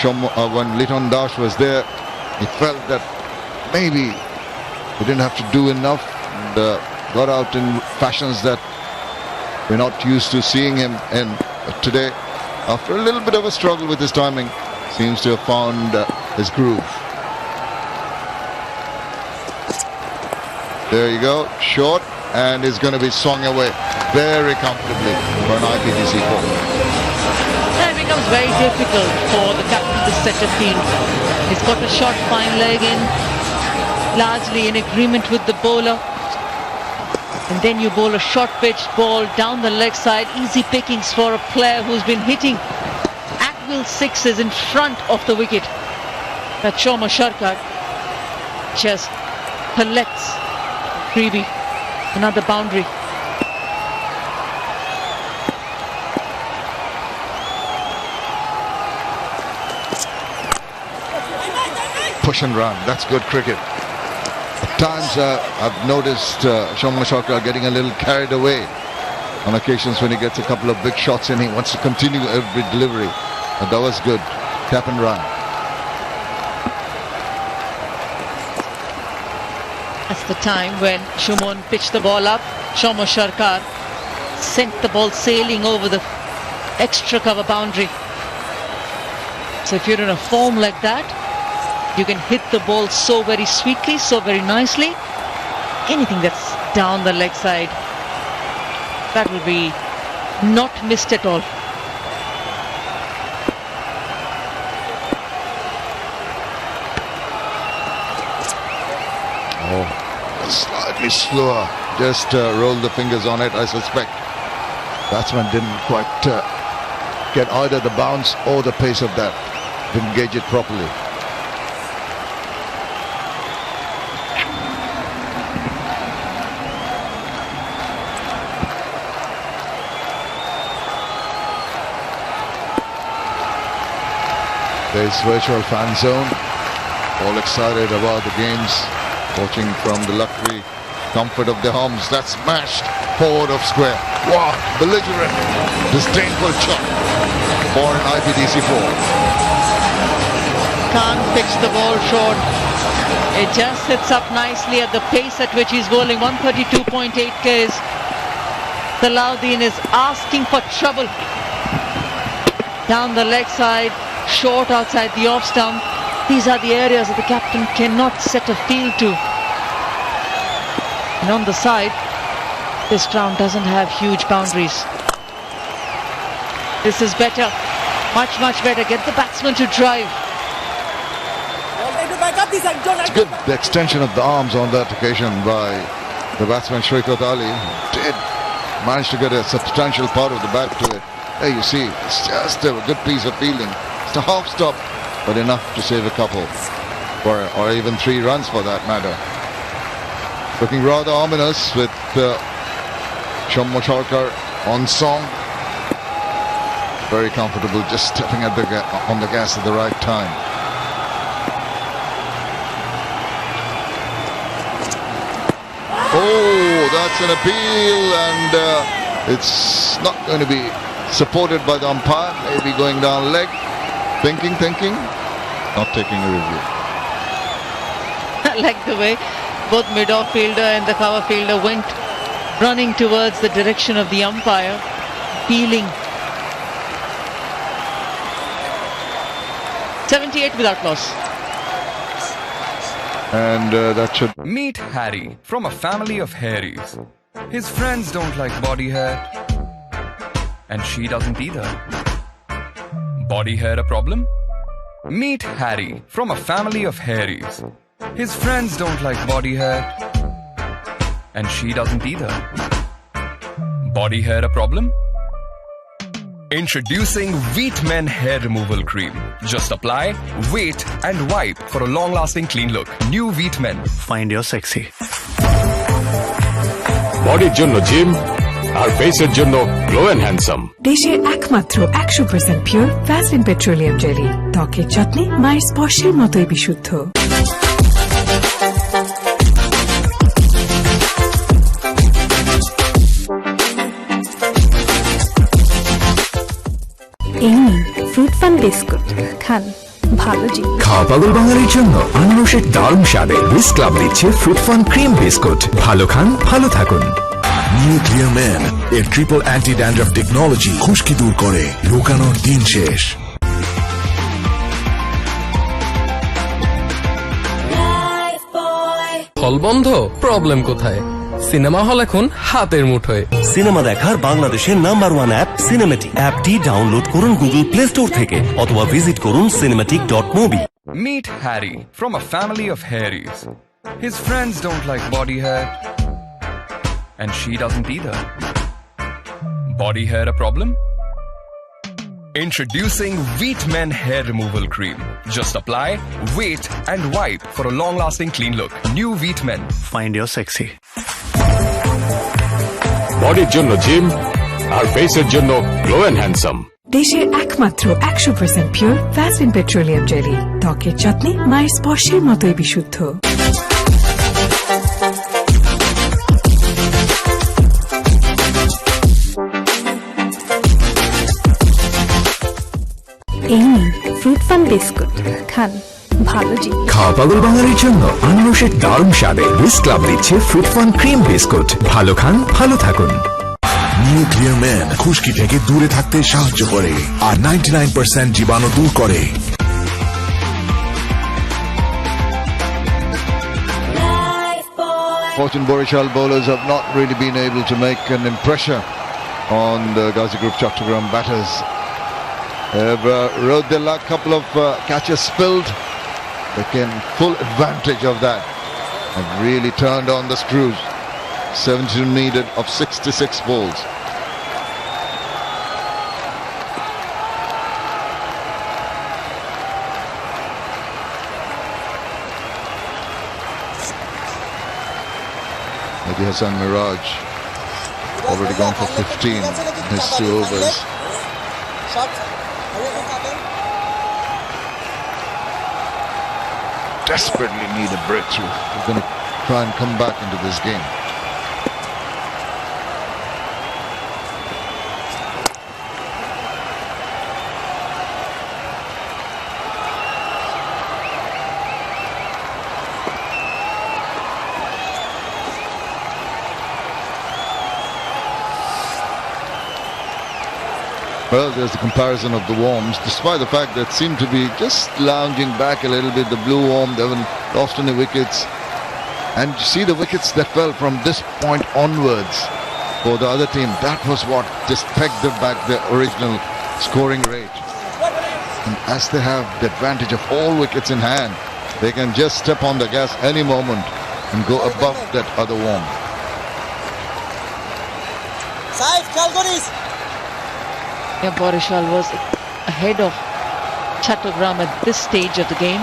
when Liton Das was there, he felt that maybe he didn't have to do enough and got out in fashions that we're not used to seeing him in. But today, after a little bit of a struggle with his timing, seems to have found his groove. There you go, short, and is going to be swung away very comfortably for an IPDC 4. It becomes very difficult for the captain to set a field. He's got a short fine leg in, largely in agreement with the bowler. And then you bowl a short pitch ball down the leg side, easy pickings for a player who's been hitting at-will sixes in front of the wicket. That Shomo Sharkar just collects freebie, another boundary. Push and run, that's good cricket. At times I've noticed Shomo Sharkar getting a little carried away on occasions when he gets a couple of big shots in. He wants to continue every delivery, but that was good. Tap and run. That's the time when Shumon pitched the ball up. Shomo Sharkar sent the ball sailing over the extra cover boundary. So if you're in a form like that, you can hit the ball so very sweetly, so very nicely. Anything that's down the leg side, that will be not missed at all. Slightly slower, just rolled the fingers on it, I suspect. Batsman didn't quite get either the bounce or the pace of that, didn't gauge it properly. There's virtual fan zone, all excited about the games. Watching from the luxury comfort of their homes. That's smashed forward of square. Wow, belligerent, disdainful shot for an IPDC 4. Can't pitch the ball short. It just sits up nicely at the pace at which he's bowling. 132.8 Ks. Salahuddin is asking for trouble. Down the leg side, short outside the off stump. These are the areas that the captain cannot set a field to. And on the side, this ground doesn't have huge boundaries. This is better. Much, much better. Get the batsman to drive. It's good, the extension of the arms on that occasion by the batsman Shrikat Ali. Did manage to get a substantial part of the bat to it. There you see, it's just a good piece of fielding. It's a half stop, but enough to save a couple, or even 3 runs for that matter. Looking rather ominous with Shammo Sharkar on song. Very comfortable, just stepping at on the gas at the right time. Oh, that's an appeal, and it's not going to be supported by the umpire. Maybe going down leg. Thinking, not taking a review. I like the way both mid-off fielder and the cover fielder went running towards the direction of the umpire, peeling. 78 without loss. And that should... Meet Harry from a family of hairies. His friends don't like body hair, and she doesn't either. Body hair a problem? Meet Harry from a family of hairies. His friends don't like body hair, and she doesn't either. Body hair a problem? Introducing Wheat Men Hair Removal Cream. Just apply, wait, and wipe for a long-lasting clean look. New Wheat Men. Find your sexy. বডির জন্য gym আর ফেসের জন্য glow and handsome. দেশের একমাত্র 100% pure Vaseline petroleum jelly, ত্বকের যত্নে মায়ের স্পর্শের মতোই বিশুদ্ধ। এই নিন ফ্রুট ফান বিস্কুট, খান, ভালো জিনিস। খাওয়া পাগল বাঙালির জন্য আনারসের দারুণ স্বাদে হুইস ক্লাব দিচ্ছে ফ্রুট ফান ক্রিম বিস্কুট। ভালো খান, ভালো থাকুন। নিউ ক্লিয়ার ম্যান এর ট্রিপল অ্যান্টি ড্যান্ড্রাফ টেকনোলজি খুশকি দূর করে, লুকানোর দিন শেষ। হল বন্ধ, প্রবলেম কোথায়? সিনেমা হল এখন হাতের মুঠোয়। সিনেমা দেখার বাংলাদেশের নাম্বার 1 অ্যাপ সিনেমেটিক। অ্যাপটি ডাউনলোড করুন গুগল প্লে স্টোর থেকে অথবা ভিজিট করুন cinematic.mobi। Meet Harry from a family of hairies. His friends don't like body hair, and she doesn't either. Body hair a problem? Introducing Wheat Men Hair Removal Cream. Just apply, wait, and wipe for a long-lasting clean look. New Wheat Men. Find your sexy. বডির জন্য gym আর ফেসের জন্য glow and handsome. দেশের একমাত্র 100% pure Vaseline petroleum jelly, ত্বকের যত্নে মায়ের স্পর্শের মতোই বিশুদ্ধ। এই নিন ফ্রুট ফান বিস্কুট, খান, ভালো জিনিস। খাওয়া পাগল বাঙালির জন্য আনারসের দারুণ স্বাদে হুইস ক্লাব দিচ্ছে ফ্রুট ফান ক্রিম বিস্কুট। ভালো খান, ভালো থাকুন। নিউ ক্লিয়ার ম্যান খুশকি থেকে দূরে থাকতে সাহায্য করে আর 99% জীবাণু দূর করে। Fortune Borishal bowlers have not really been able to make an impression on the Ghazi Group Chattogram batters. They've rode their luck, couple of catches spilled. Taken full advantage of that and really turned on the screws. 72 needed of 66 balls. Mehdi Hassan Miraj already gone for 15 in his 2 overs. Desperately need a breakthrough. They're going to try and come back into this game. Well, there's the comparison of the worms, despite the fact that seemed to be just lounging back a little bit. The blue worm, they haven't lost any wickets. And you see the wickets that fell from this point onwards for the other team. That was what just pegged them back their original scoring rate. And as they have the advantage of all wickets in hand, they can just step on the gas any moment and go above that other worm. Yeah, Borishal was ahead of Chattogram at this stage of the game.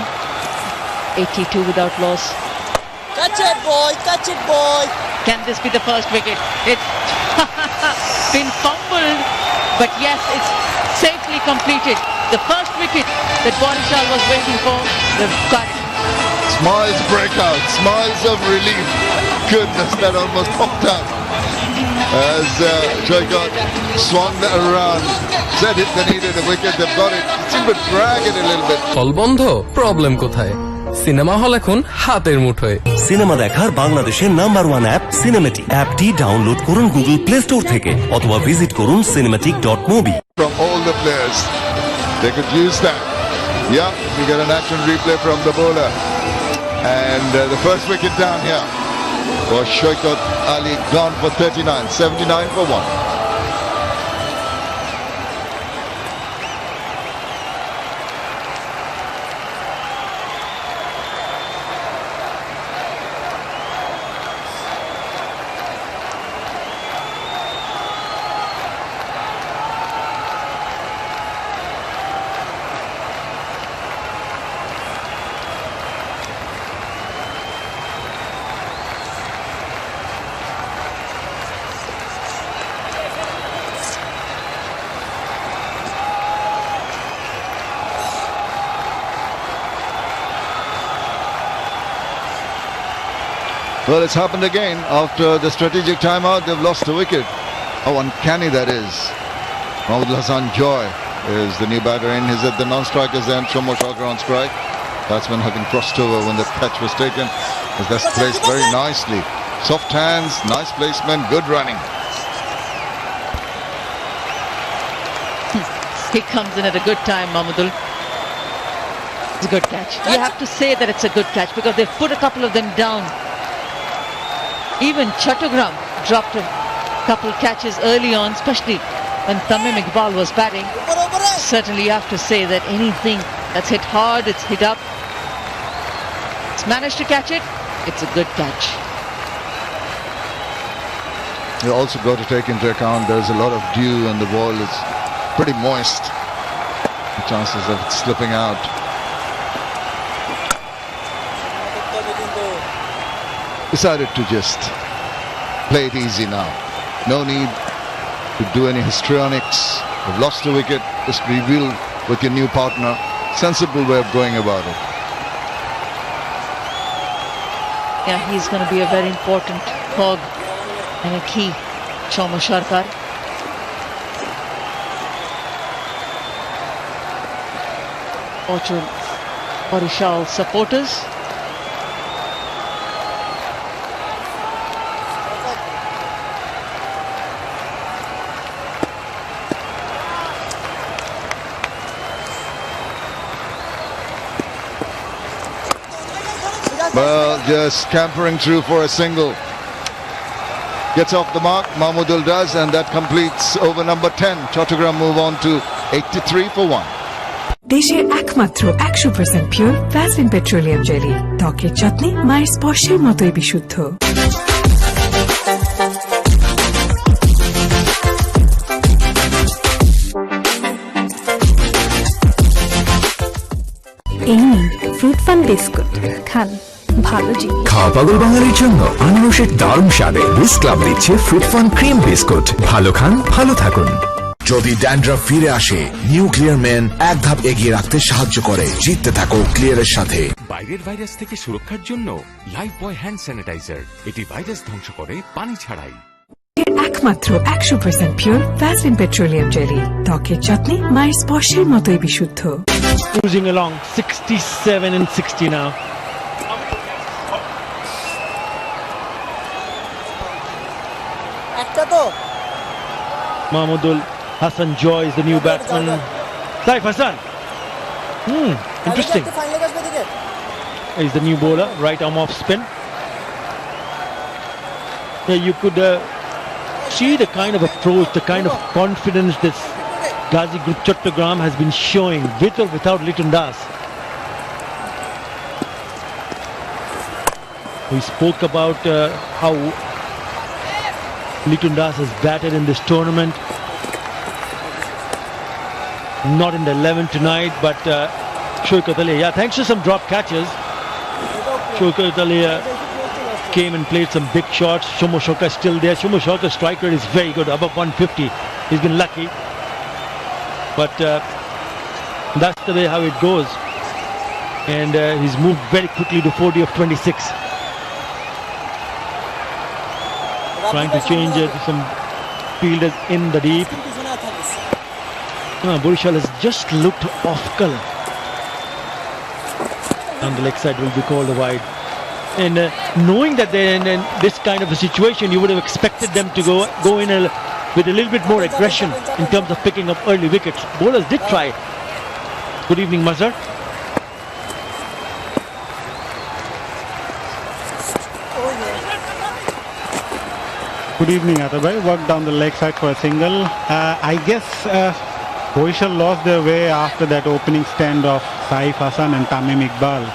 82 without loss. Catch it, boy! Catch it, boy! Can this be the first wicket? It's been fumbled, but yes, it's safely completed. The first wicket that Borishal was waiting for, they've got it. Smiles break out, smiles of relief. Goodness, that almost popped out. As Shoikat swung that around, said if they needed a wicket, they've got it. It seemed to drag it a little bit. হল বন্ধ, problem কোথায়? Cinema hall এখন হাতের মুঠোয়। Cinema দেখার বাংলাদেশের number 1 app cinematic. অ্যাপটি download করুন গুগল প্লে স্টোর থেকে অথবা ভিজিট করুন cinematic.mobi। From all the players, they could use that. Yeah, we get an action replay from the bowler. And the first wicket down here was Shoikat Ali, gone for 39, 79 for 1. Well, it's happened again. After the strategic timeout, they've lost a wicket. How uncanny that is. Mohammad Hassan Joy is the new batter in. He's at the non-strikers end. Shomo Shagar on strike. Batsman having crossed over when the catch was taken. As that's placed very nicely. Soft hands, nice placement, good running. He comes in at a good time, Mahmudul. It's a good catch. You have to say that it's a good catch because they've put a couple of them down. Even Chattogram dropped a couple catches early on, especially when Tamim Iqbal was batting. Certainly you have to say that anything that's hit hard, it's hit up. It's managed to catch it. It's a good catch. You also got to take into account there's a lot of dew and the ball is pretty moist. The chances of it slipping out. Decided to just play it easy now. No need to do any histrionics. You've lost a wicket, just reveal with your new partner. Sensible way of going about it. Yeah, he's going to be a very important cog and a key. Shomo Shagar. Borishal supporters. Well, just scampering through for a single. Gets off the mark, Mahmudul does, and that completes over number 10. Chattogram move on to 83 for 1. দেশের একমাত্র 100% pure Vaseline petroleum jelly, ত্বকের যত্নে মায়ের স্পর্শের মতোই বিশুদ্ধ। এই নিন ফ্রুট ফান বিস্কুট, খান, ভালো জিনিস। খাওয়া পাগল বাঙালির জন্য আনারসের দারুণ স্বাদে বিস ক্লাব দিচ্ছে ফ্রুট ফান ক্রিম বিস্কুট। ভালো খান, ভালো থাকুন। যদি ড্যান্ড্রাফ ফিরে আসে, নিউ ক্লিয়ার মেন এক ধাপ এগিয়ে রাখতে সাহায্য করে। জিততে থাকো ক্লিয়ারের সাথে। বাইরের ভাইরাস থেকে সুরক্ষার জন্য লাইফ বয় হ্যান্ড স্যানিটাইজার, এটি ভাইরাস ধ্বংস করে পানি ছাড়াই। একমাত্র 100% পিওর ভ্যাসলিন পেট্রোলিয়াম জেলি, ত্বকের যত্নে মায়ের স্পর্শের মতোই বিশুদ্ধ। Cruising along 67 and 60 now. একটা তো Mahmudul Hassan Joy is the new batsman. Saif Hassan. Interesting. He's the new bowler, right arm off spin. Yeah, you could see the kind of approach, the kind of confidence this Ghazi Group Chattogram has been showing with or without Liton Das. We spoke about how Liton Das has batted in this tournament. Not in the 11 tonight, but Shaukat Ali, thanks to some drop catches, Shaukat Ali came and played some big shots. Shomo Shoka is still there. Shomo Shoka's strike rate is very good, above 150. He's been lucky, but that's the way how it goes. And he's moved very quickly to 40 of 26. Trying to change it to some fielders in the deep. Burishal has just looked off colour. And the leg side will be called a wide. And knowing that they're in this kind of a situation, you would have expected them to go in with a little bit more aggression in terms of picking up early wickets. Bowlers did try. Good evening, Mazhar. Good evening, Atabhai. Worked down the leg side for a single. I guess Burishal lost their way after that opening stand of Saif Hassan and Tamim Iqbal.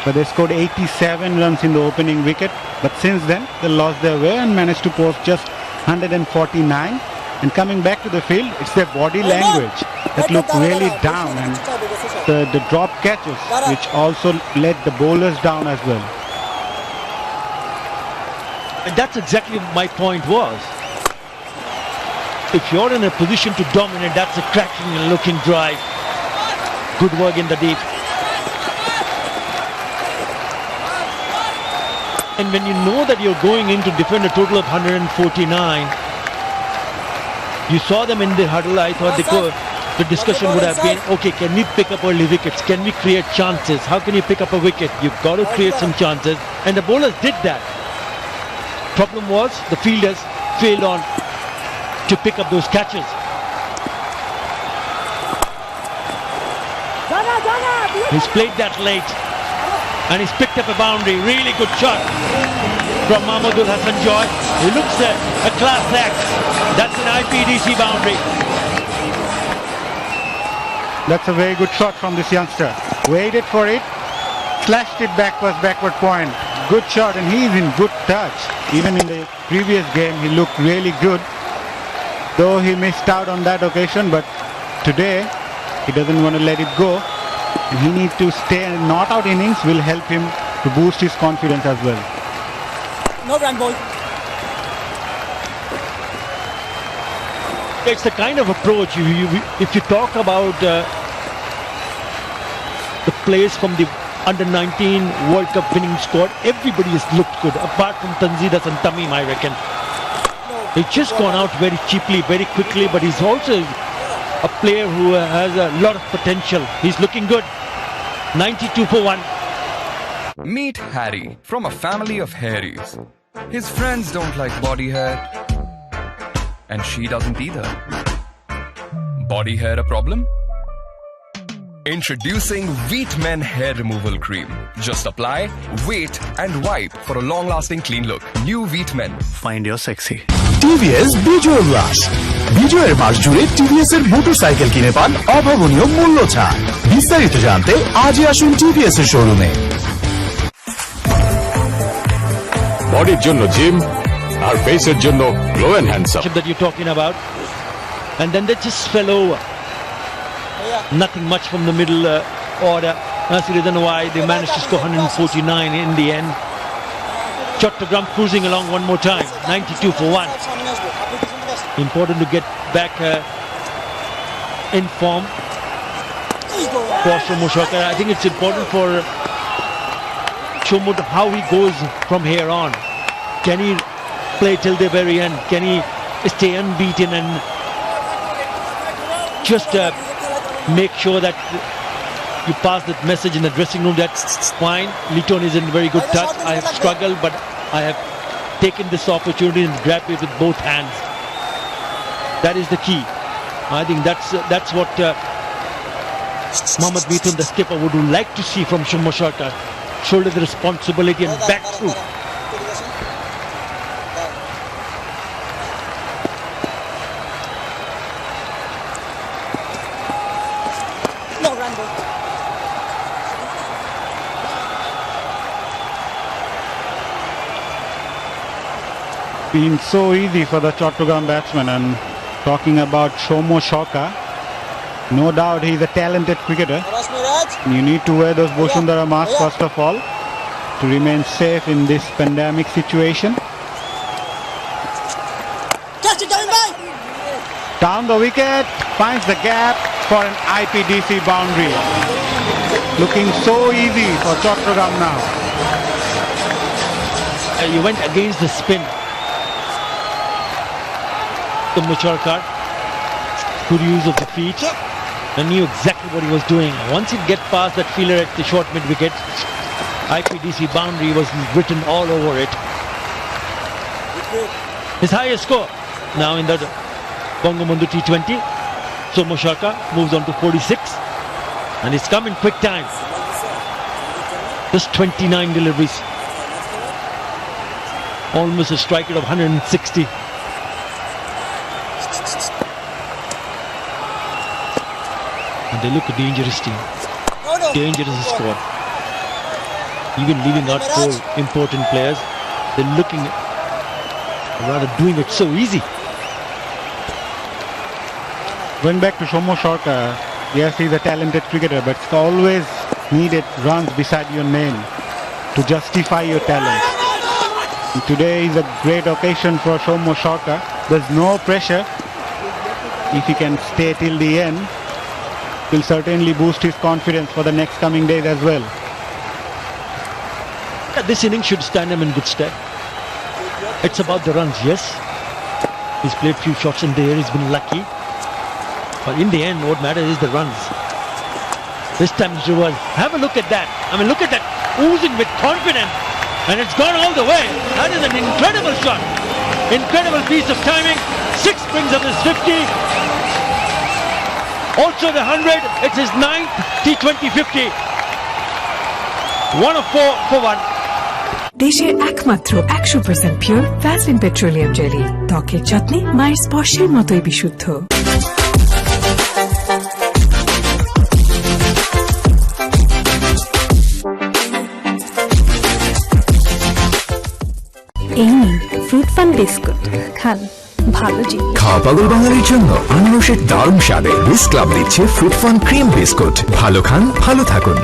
But they scored 87 runs in the opening wicket. But since then, they lost their way and managed to post just 149. And coming back to the field, it's their body language that looked really down. And the drop catches, which also let the bowlers down as well. And that's exactly what my point was. If you're in a position to dominate, that's a cracking and looking drive. Good work in the deep. And when you know that you're going in to defend a total of 149, you saw them in the huddle. I thought the discussion would have been, okay, can we pick up early wickets? Can we create chances? How can you pick up a wicket? You've got to create some chances. And the bowlers did that. Problem was the fielders failed on to pick up those catches. He's played that late and he's picked up a boundary. Really good shot from Mahmudul Hassan Joy. He looks a class act. That's an IPDC boundary. That's a very good shot from this youngster. Waited for it, slashed it backward point. Good shot, and he's in good touch. Even in the previous game, he looked really good. Though he missed out on that occasion, but today he doesn't want to let it go. And he needs to stay, and not out innings will help him to boost his confidence as well. No run ball. It's the kind of approach, if you talk about the players from the under-19 World Cup winning squad, everybody has looked good, apart from Tanzid and Tamim, I reckon. He's just gone out very cheaply, very quickly, but he's also a player who has a lot of potential. He's looking good. 92 for 1. Meet Harry from a family of hairies. His friends don't like body hair, and she doesn't either. Body hair a problem? Introducing Wheat Men Hair Removal Cream. Just apply, wait and wipe for a long-lasting clean look. New Wheat Men. Find your sexy. TVS বিজয় উল্লাস বিজয়ের মাস জুড়ে TVS এর motorcycle কিনে পান অভাবনীয় মূল্য ছাড় বিস্তারিত জানতে আজই আসুন টিভিএস এর শোরুমে বডির জন্য জিম আর ফেসের জন্য glow and handsome that you're talking about, and then they just fell over. Nothing much from the middle order. That's the reason why they managed to score 149 in the end. Chattogram cruising along one more time. 92 for 1. Important to get back in form for Shomo Shoka. I think it's important for Shomo how he goes from here on. Can he play till the very end? Can he stay unbeaten and just make sure that you pass that message in the dressing room? That's fine. Liton is in very good touch. I have struggled, but I have taken this opportunity and grabbed it with both hands. That is the key. I think that's what Mohammad Mithun, the skipper, would like to see from Shomo Sharkar. Shoulder the responsibility and back through. No run ball. Been so easy for the Chattogram batsman, and talking about Shomo Sharkar, no doubt he's a talented cricketer. You need to wear those Boshundara masks first of all to remain safe in this pandemic situation. Catch it down, bye. Down the wicket, finds the gap for an IPDC boundary. Looking so easy for Chattogram now. You went against the spin. The Sharkar, good use of the feet, and knew exactly what he was doing. Once he'd get past that fielder at the short mid wicket, IPDC boundary was written all over it. His highest score now in the Bangabandhu T20. Shomo Sharkar moves on to 46, and it's come in quick time. Just 29 deliveries, almost a strike rate of 160. And they look a dangerous team. Dangerous squad. Even leaving out 4 important players, they're looking at, rather doing it so easy. Going back to Shomo Sharkar, yes, he's a talented cricketer, but it's always needed runs beside your name to justify your talent. And today is a great occasion for Shomo Sharkar. There's no pressure. If he can stay till the end, will certainly boost his confidence for the next coming days as well. This innings should stand him in good stead. It's about the runs, yes. He's played few shots in the air, he's been lucky. But in the end, what matters is the runs. This time it's reversed. Have a look at that. I mean, look at that, oozing with confidence. And it's gone all the way. That is an incredible shot. Incredible piece of timing. 6 brings up his 50. Also the 100, it's his 9th T20 50. 1 of 4 for 1. দেশের একমাত্র 100% pure Vaseline petroleum jelly, ত্বকের যত্নে মায়ের স্পর্শের মতোই বিশুদ্ধ। এই নিন ফ্রুট ফান বিস্কুট, খান ভালো জিনিস। খাওয়া পাগল বাঙালির জন্য আনারসের দারুণ স্বাদে বিস ক্লাব দিচ্ছে ফ্রুট ফান ক্রিম বিস্কুট। ভালো খান, ভালো থাকুন।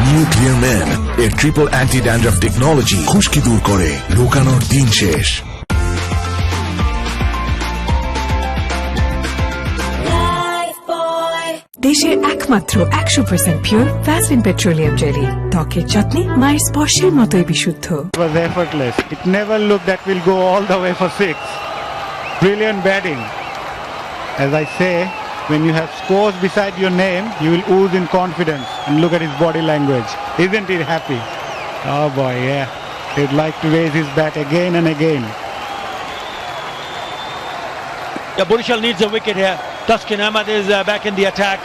নিউ ক্লিয়ার ম্যান এর ট্রিপল অ্যান্টি ড্যান্ড্রাফ টেকনোলজি খুশকি দূর করে, লুকানোর দিন শেষ। দেশের একমাত্র 100% পিওর ভ্যাসলিন পেট্রোলিয়াম জেলি, ত্বকের যত্নে মায়ের স্পর্শের মতোই বিশুদ্ধ। It was effortless. It never looked that we'll go all the way for 6. Brilliant batting. As I say, when you have scores beside your name, you will ooze in confidence. And look at his body language. Isn't he happy? Oh boy, yeah. He'd like to raise his bat again and again. Yeah, Borishal needs a wicket here. Taskin Ahmad is back in the attack.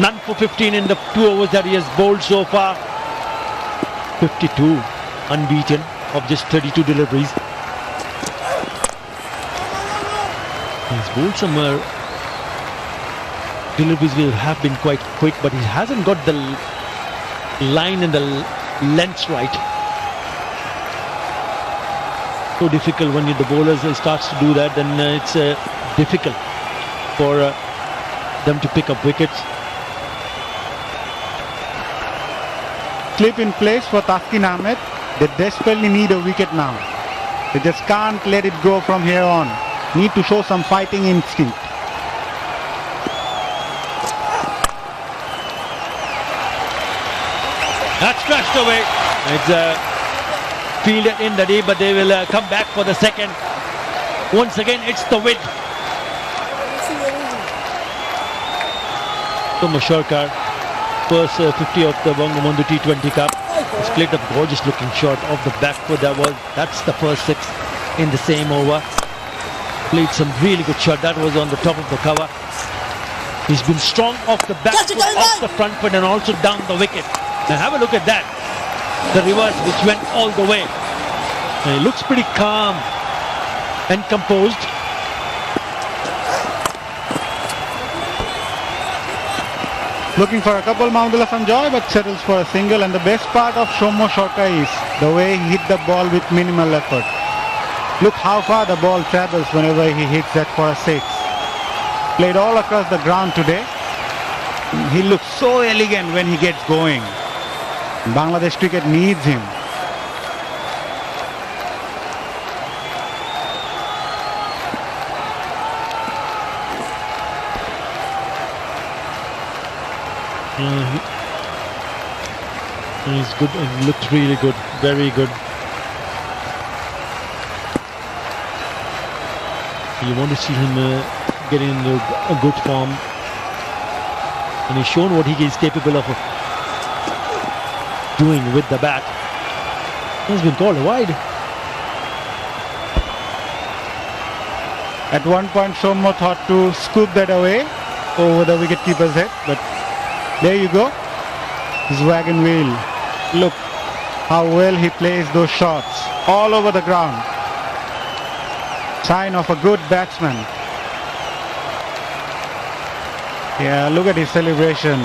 None for 15 in the 2 overs that he has bowled so far. 52 unbeaten of just 32 deliveries. He's bowled some deliveries will have been quite quick, but he hasn't got the line and the length right. So difficult when the bowlers starts to do that, then it's difficult for them to pick up wickets. Clip in place for Taskin Ahmed. They desperately need a wicket now. They just can't let it go from here on. Need to show some fighting instinct. That's crashed away. It's fielded in the day, but they will come back for the second. Once again, it's the wind. Shomo Sharkar, first 50 of the Bangabandhu T20 Cup. He's played a gorgeous looking shot off the back foot. That's the first 6 in the same over. Played some really good shot. That was on the top of the cover. He's been strong off the back foot, off the front foot, and also down the wicket. Now have a look at that. The reverse which went all the way. And he looks pretty calm and composed. Looking for a couple, Mahmudullah Sanjoy, but settles for a single. And the best part of Shomo Shoka is the way he hit the ball with minimal effort. Look how far the ball travels whenever he hits that for a six. Played all across the ground today. He looks so elegant when he gets going. Bangladesh cricket needs him. He's good and looked really good, very good. You want to see him getting in a good form, and he's shown what he is capable of doing with the bat. He's been called wide. At one point, Shomo thought to scoop that away over the wicketkeeper's head, but there you go. His wagon wheel. Look how well he plays those shots all over the ground. Sign of a good batsman. Yeah, look at his celebration.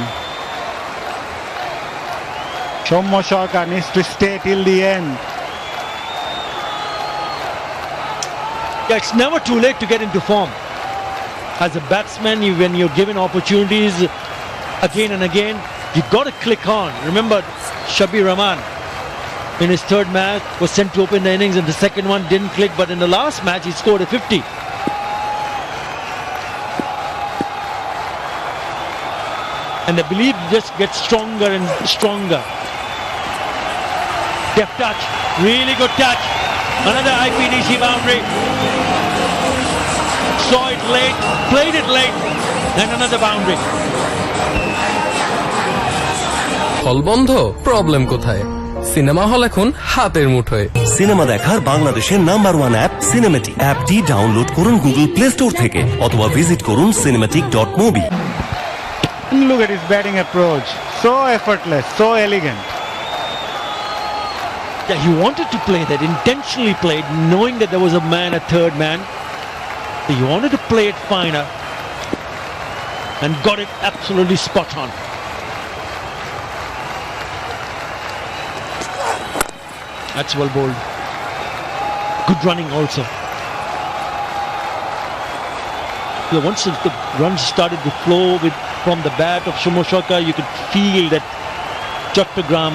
Shomo Shoka needs to stay till the end. Yeah, it's never too late to get into form. As a batsman, when you're given opportunities again and again, you've got to click on. Remember, Shabir Rahman in his third match was sent to open the innings, and the second one didn't click, but in the last match he scored a 50. And the belief just gets stronger and stronger. Deft touch, really good touch. Another IPDC boundary. Saw it late, played it late, and another boundary. হল বন্ধ, problem কোথায়? Cinema hall এখন হাতের মুঠোয়। Cinema দেখার বাংলাদেশের number 1 app cinematic. অ্যাপটি download করুন গুগল প্লে স্টোর থেকে অথবা ভিজিট করুন cinematic.mobi। Look at his batting approach. So effortless, so elegant. Yeah, he wanted to play that, intentionally played, knowing that there was a man, a third man. He wanted to play it finer and got it absolutely spot on. That's well bowled. Good running also. Yeah, once the runs started to flow from the bat of Shomo Shoka, you could feel that Chattogram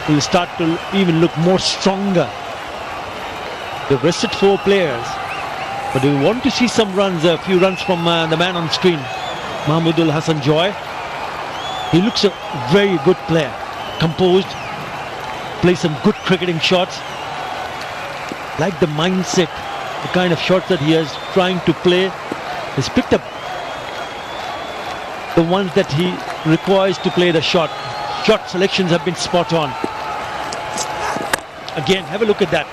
will start to even look more stronger. They've rested 4 players, but we want to see some runs, a few runs from the man on screen, Mahmudul Hassan Joy. He looks a very good player, composed, plays some good cricketing shots. Like the mindset, the kind of shots that he is trying to play. He's picked up the ones that he requires to play the shot. Shot selections have been spot on. Again, have a look at that.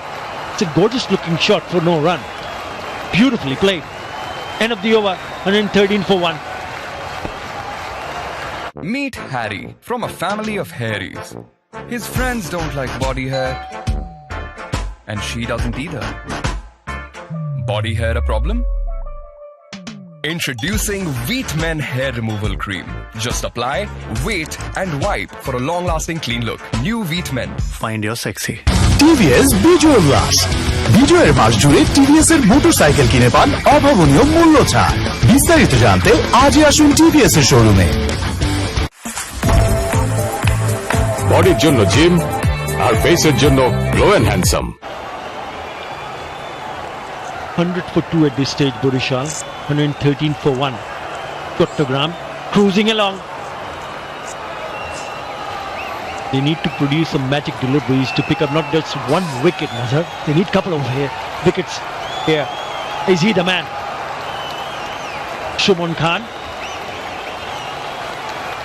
It's a gorgeous looking shot for no run. Beautifully played. End of the over, 113 for 1. Meet Harry from a family of hairies. His friends don't like body hair, and she doesn't either. Body hair a problem? Introducing Wheat Men Hair Removal Cream. Just apply, wait, and wipe for a long-lasting clean look. New Wheat Men. Find your sexy. TVS বিজয় উল্লাস। বিজয়ের মাস জুড়ে TVS এর motorcycle কিনে পান অভাবনীয় মূল্য ছাড়। বিস্তারিত জানতে আজই আসুন টিভিএস এর শোরুমে। বডির জন্য জিম আর ফেসের জন্য glow and handsome. 100 for 2 at this stage, Burishal. 113 for 1. Chattogram cruising along. They need to produce some magic deliveries to pick up not just one wicket, Nazar. They need a couple of wickets here. Is he the man? Shumon Khan.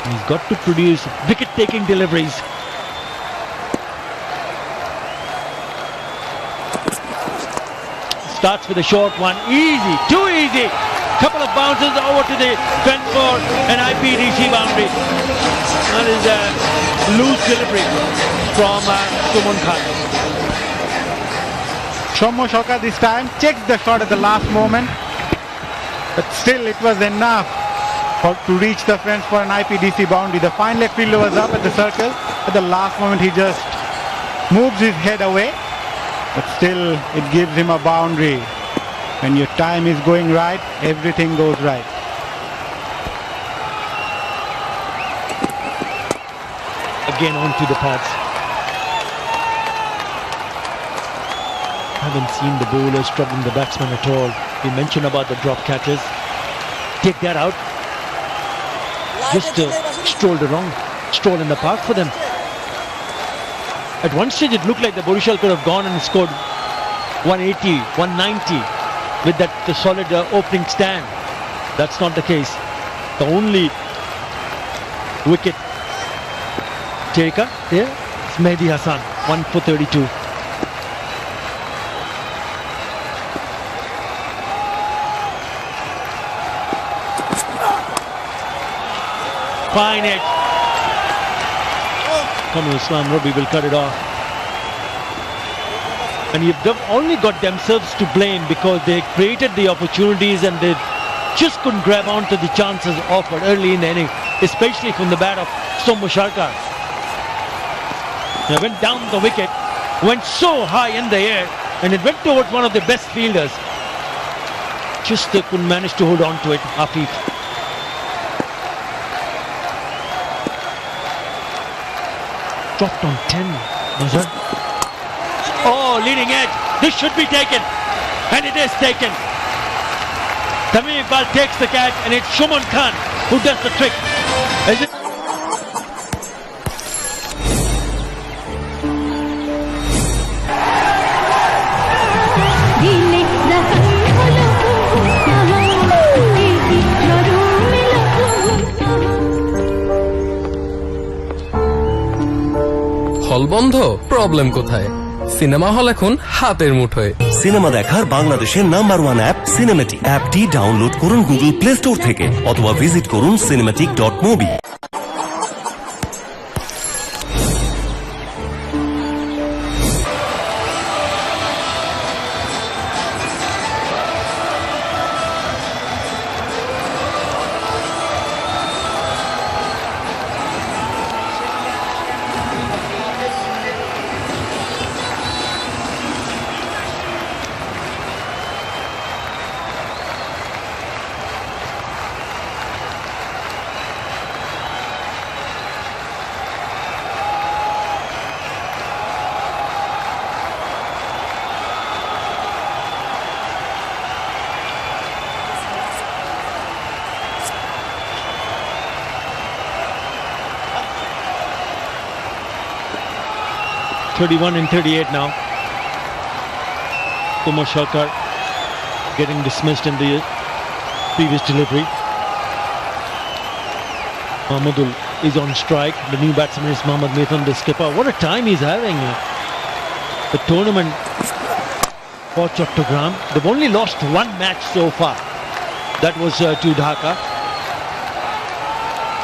He's got to produce wicket-taking deliveries. Starts with a short one. Easy. Too easy. Couple of bounces over to the fence for an IPDC boundary. That is a loose delivery from Suman Khan. Shomo Shoka this time checks the shot at the last moment, but still it was enough to reach the fence for an IPDC boundary. The fine leg fielder was up at the circle. At the last moment he just moves his head away, but still it gives him a boundary. When your time is going right, everything goes right. Again onto the pads. Haven't seen the bowlers troubling the batsman at all. We mentioned about the drop catches. Take that out. Just stroll in the park for them. At one stage it looked like the Borishal could have gone and scored 180, 190 with that solid opening stand. That's not the case. The only wicket taker there is Mehdi Hassan, 1 for 32. Fine edge. Kamil Islam Rabi will cut it off. And they've only got themselves to blame because they created the opportunities and they just couldn't grab onto the chances offered early in the inning, especially from the bat of Somu Sharkar. They went down the wicket, went so high in the air, and it went towards one of the best fielders. Just they couldn't manage to hold on to it, Afif. Dropped on 10, Nazar. Oh, leading edge. This should be taken. And it is taken. Tamim Iqbal takes the catch and it's Shuman Khan who does the trick. Is it? হল বন্ধ, problem কোথায়? Cinema hall এখন হাতের মুঠোয়। Cinema দেখার বাংলাদেশের number 1 app cinematic. অ্যাপটি download করুন গুগল প্লে স্টোর থেকে অথবা ভিজিট করুন cinematic.mobi। (31 and 38 now. Kumar Sharkar getting dismissed in the previous delivery. Mahmudul is on strike. The new batsman is Mohammad Mithun, the skipper. What a time he's having. The tournament for Chattogram. They've only lost one match so far. That was to Dhaka.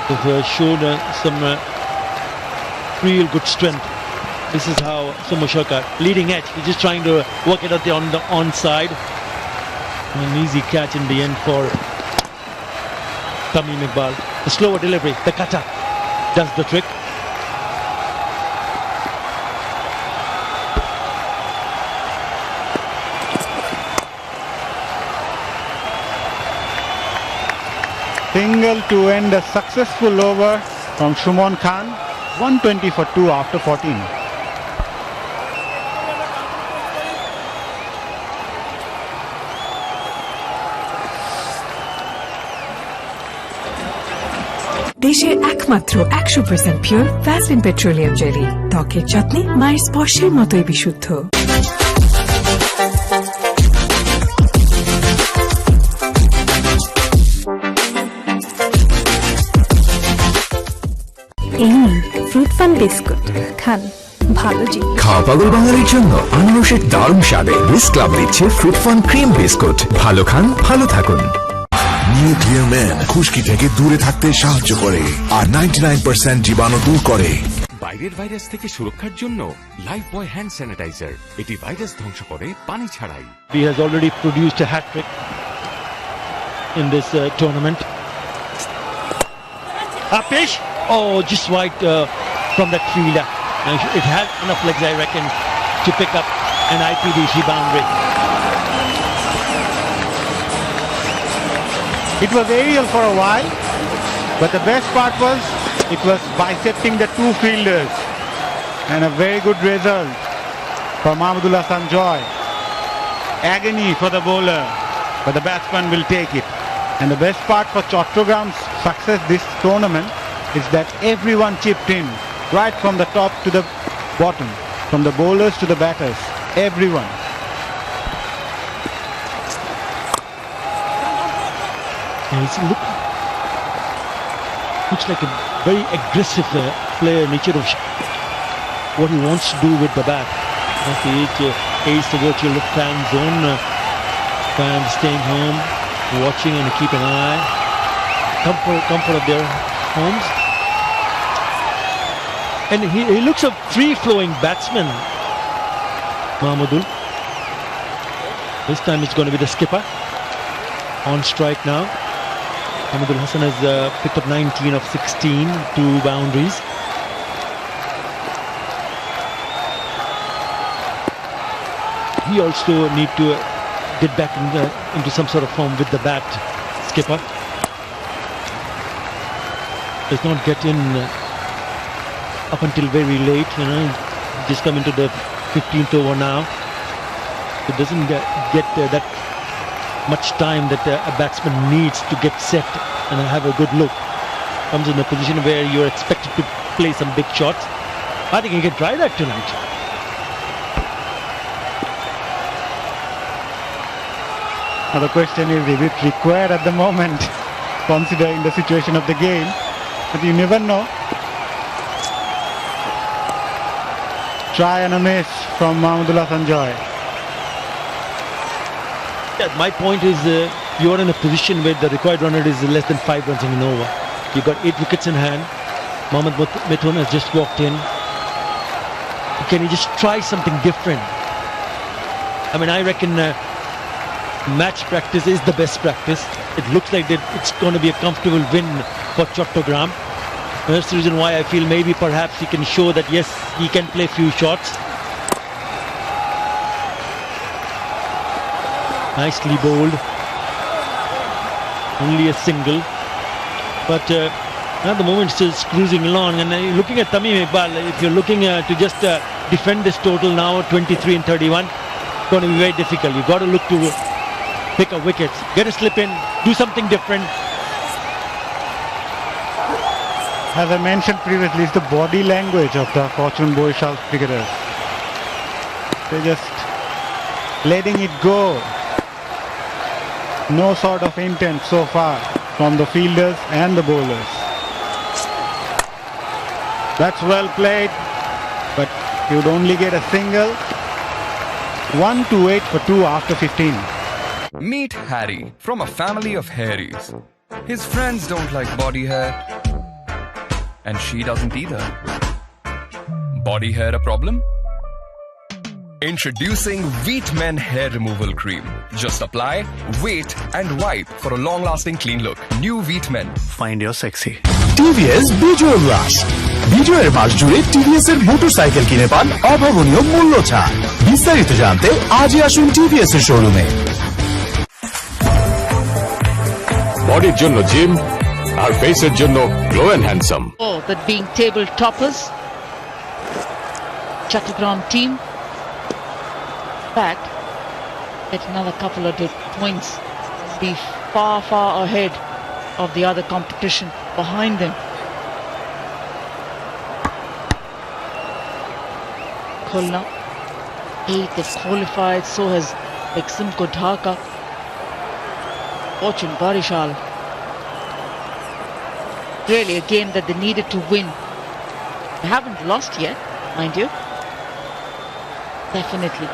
They've shown some real good strength. This is how Somu Sharkar, leading edge, he's just trying to work it out on the onside. An easy catch in the end for Tamim Iqbal. The slower delivery, the cutter, does the trick. Single to end a successful over from Shuman Khan. 120 for 2 after 14. দেশের একমাত্র 100% pure Vaseline petroleum jelly, ত্বকের যত্নে মায়ের স্পর্শের মতোই বিশুদ্ধ। এই নিন ফ্রুট ফান বিস্কুট, খান, ভালো জিনিস। খাওয়া পাগল বাঙালির জন্য আনারসের দারুণ স্বাদে বিস ক্লাব দিচ্ছে ফ্রুট ফান ক্রিম বিস্কুট। ভালো খান, ভালো থাকুন। নিউ ক্লিয়ার ম্যান খুশকি থেকে দূরে থাকতে সাহায্য করে আর 99% জীবাণু দূর করে। বাইরের ভাইরাস থেকে সুরক্ষার জন্য লাইফ বয় হ্যান্ড স্যানিটাইজার, এটি ভাইরাস ধ্বংস করে পানি ছাড়াই। He has already produced a hat-trick in this tournament. Apish, oh, just wide from that fielder. And it had enough legs, I reckon, to pick up an IPDC boundary. It was aerial for a while, but the best part was it was bisecting the two fielders, and a very good result for Mahmudullah Sanjoy. Agony for the bowler, but the batsman will take it. And the best part for Chottogram's success this tournament is that everyone chipped in, right from the top to the bottom, from the bowlers to the batters, everyone. Looks like a very aggressive player, nature of what he wants to do with the bat. At the age towards your fan zone, fans staying home, watching and keep an eye, comfort of their homes. And he looks a free-flowing batsman, Mahmudul. This time it's going to be the skipper on strike now. Mahmudul Hassan has picked up 19 of 16, 2 boundaries. He also need to get back into some sort of form with the bat, skipper. Does not get in up until very late, just come into the 15th over now. It doesn't get that much time that a batsman needs to get set and have a good look. Comes in a position where you're expected to play some big shots. I think he can try that tonight. Now the question is it required at the moment, considering the situation of the game? But you never know. Try and a miss from Mahmudullah Sanjoy. Yeah, my point is you're in a position where the required run rate is less than 5 runs in an over. You've got 8 wickets in hand. Mohammad Mithun has just walked in. Can he just try something different? I mean, I reckon match practice is the best practice. It looks like that it's going to be a comfortable win for Chattogram. That's the reason why I feel maybe perhaps he can show that yes, he can play few shots. Nicely bowled. Only a single. But at the moment still cruising along. And looking at Tamim Iqbal, if you're looking to just defend this total now, 23 and 31, it's going to be very difficult. You've got to look to pick up wickets, get a slip in, do something different. As I mentioned previously, it's the body language of the Fortune Boishal cricketers. They're just letting it go. No sort of intent so far from the fielders and the bowlers. That's well played, but he would only get a single. 1 to 8 for 2 after 15. Meet Harry from a family of hairies. His friends don't like body hair, and she doesn't either. Body hair a problem? Introducing Wheat Men Hair Removal Cream. Just apply, wait, and wipe for a long-lasting clean look. New Wheat Men. Find your sexy. TVS বিজয় উল্লাস বিজয়ের মাস জুড়ে TVS এর motorcycle কিনে পান অভাবনীয় মূল্য ছাড়। বিস্তারিত জানতে আজই আসুন টিভিএস এর শোরুমে। বডির জন্য জিম আর ফেসের জন্য glow and handsome. Oh, that being table toppers. Chattogram team back at another couple of points, be far ahead of the other competition behind them. Khulna 8 has qualified, so has Eximko Dhaka. Fortune Barishal. Really a game that they needed to win. They haven't lost yet, mind you. Definitely.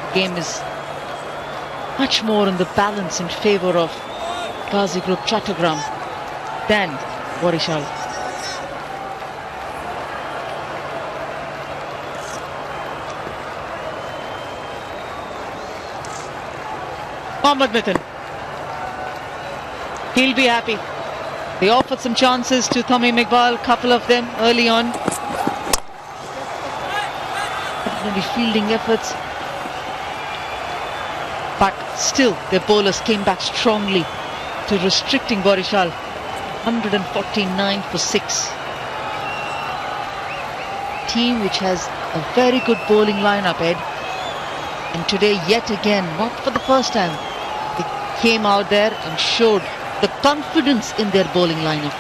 The game is much more in the balance in favor of Kazi Group Chattogram than Borishal. Mohammad Mithun. He'll be happy. They offered some chances to Tamim Iqbal, couple of them early on. Maybe fielding efforts. But still, their bowlers came back strongly to restricting Borishal. 149 for 6. Team which has a very good bowling lineup, Ed. And today, yet again, not for the first time, they came out there and showed the confidence in their bowling lineup.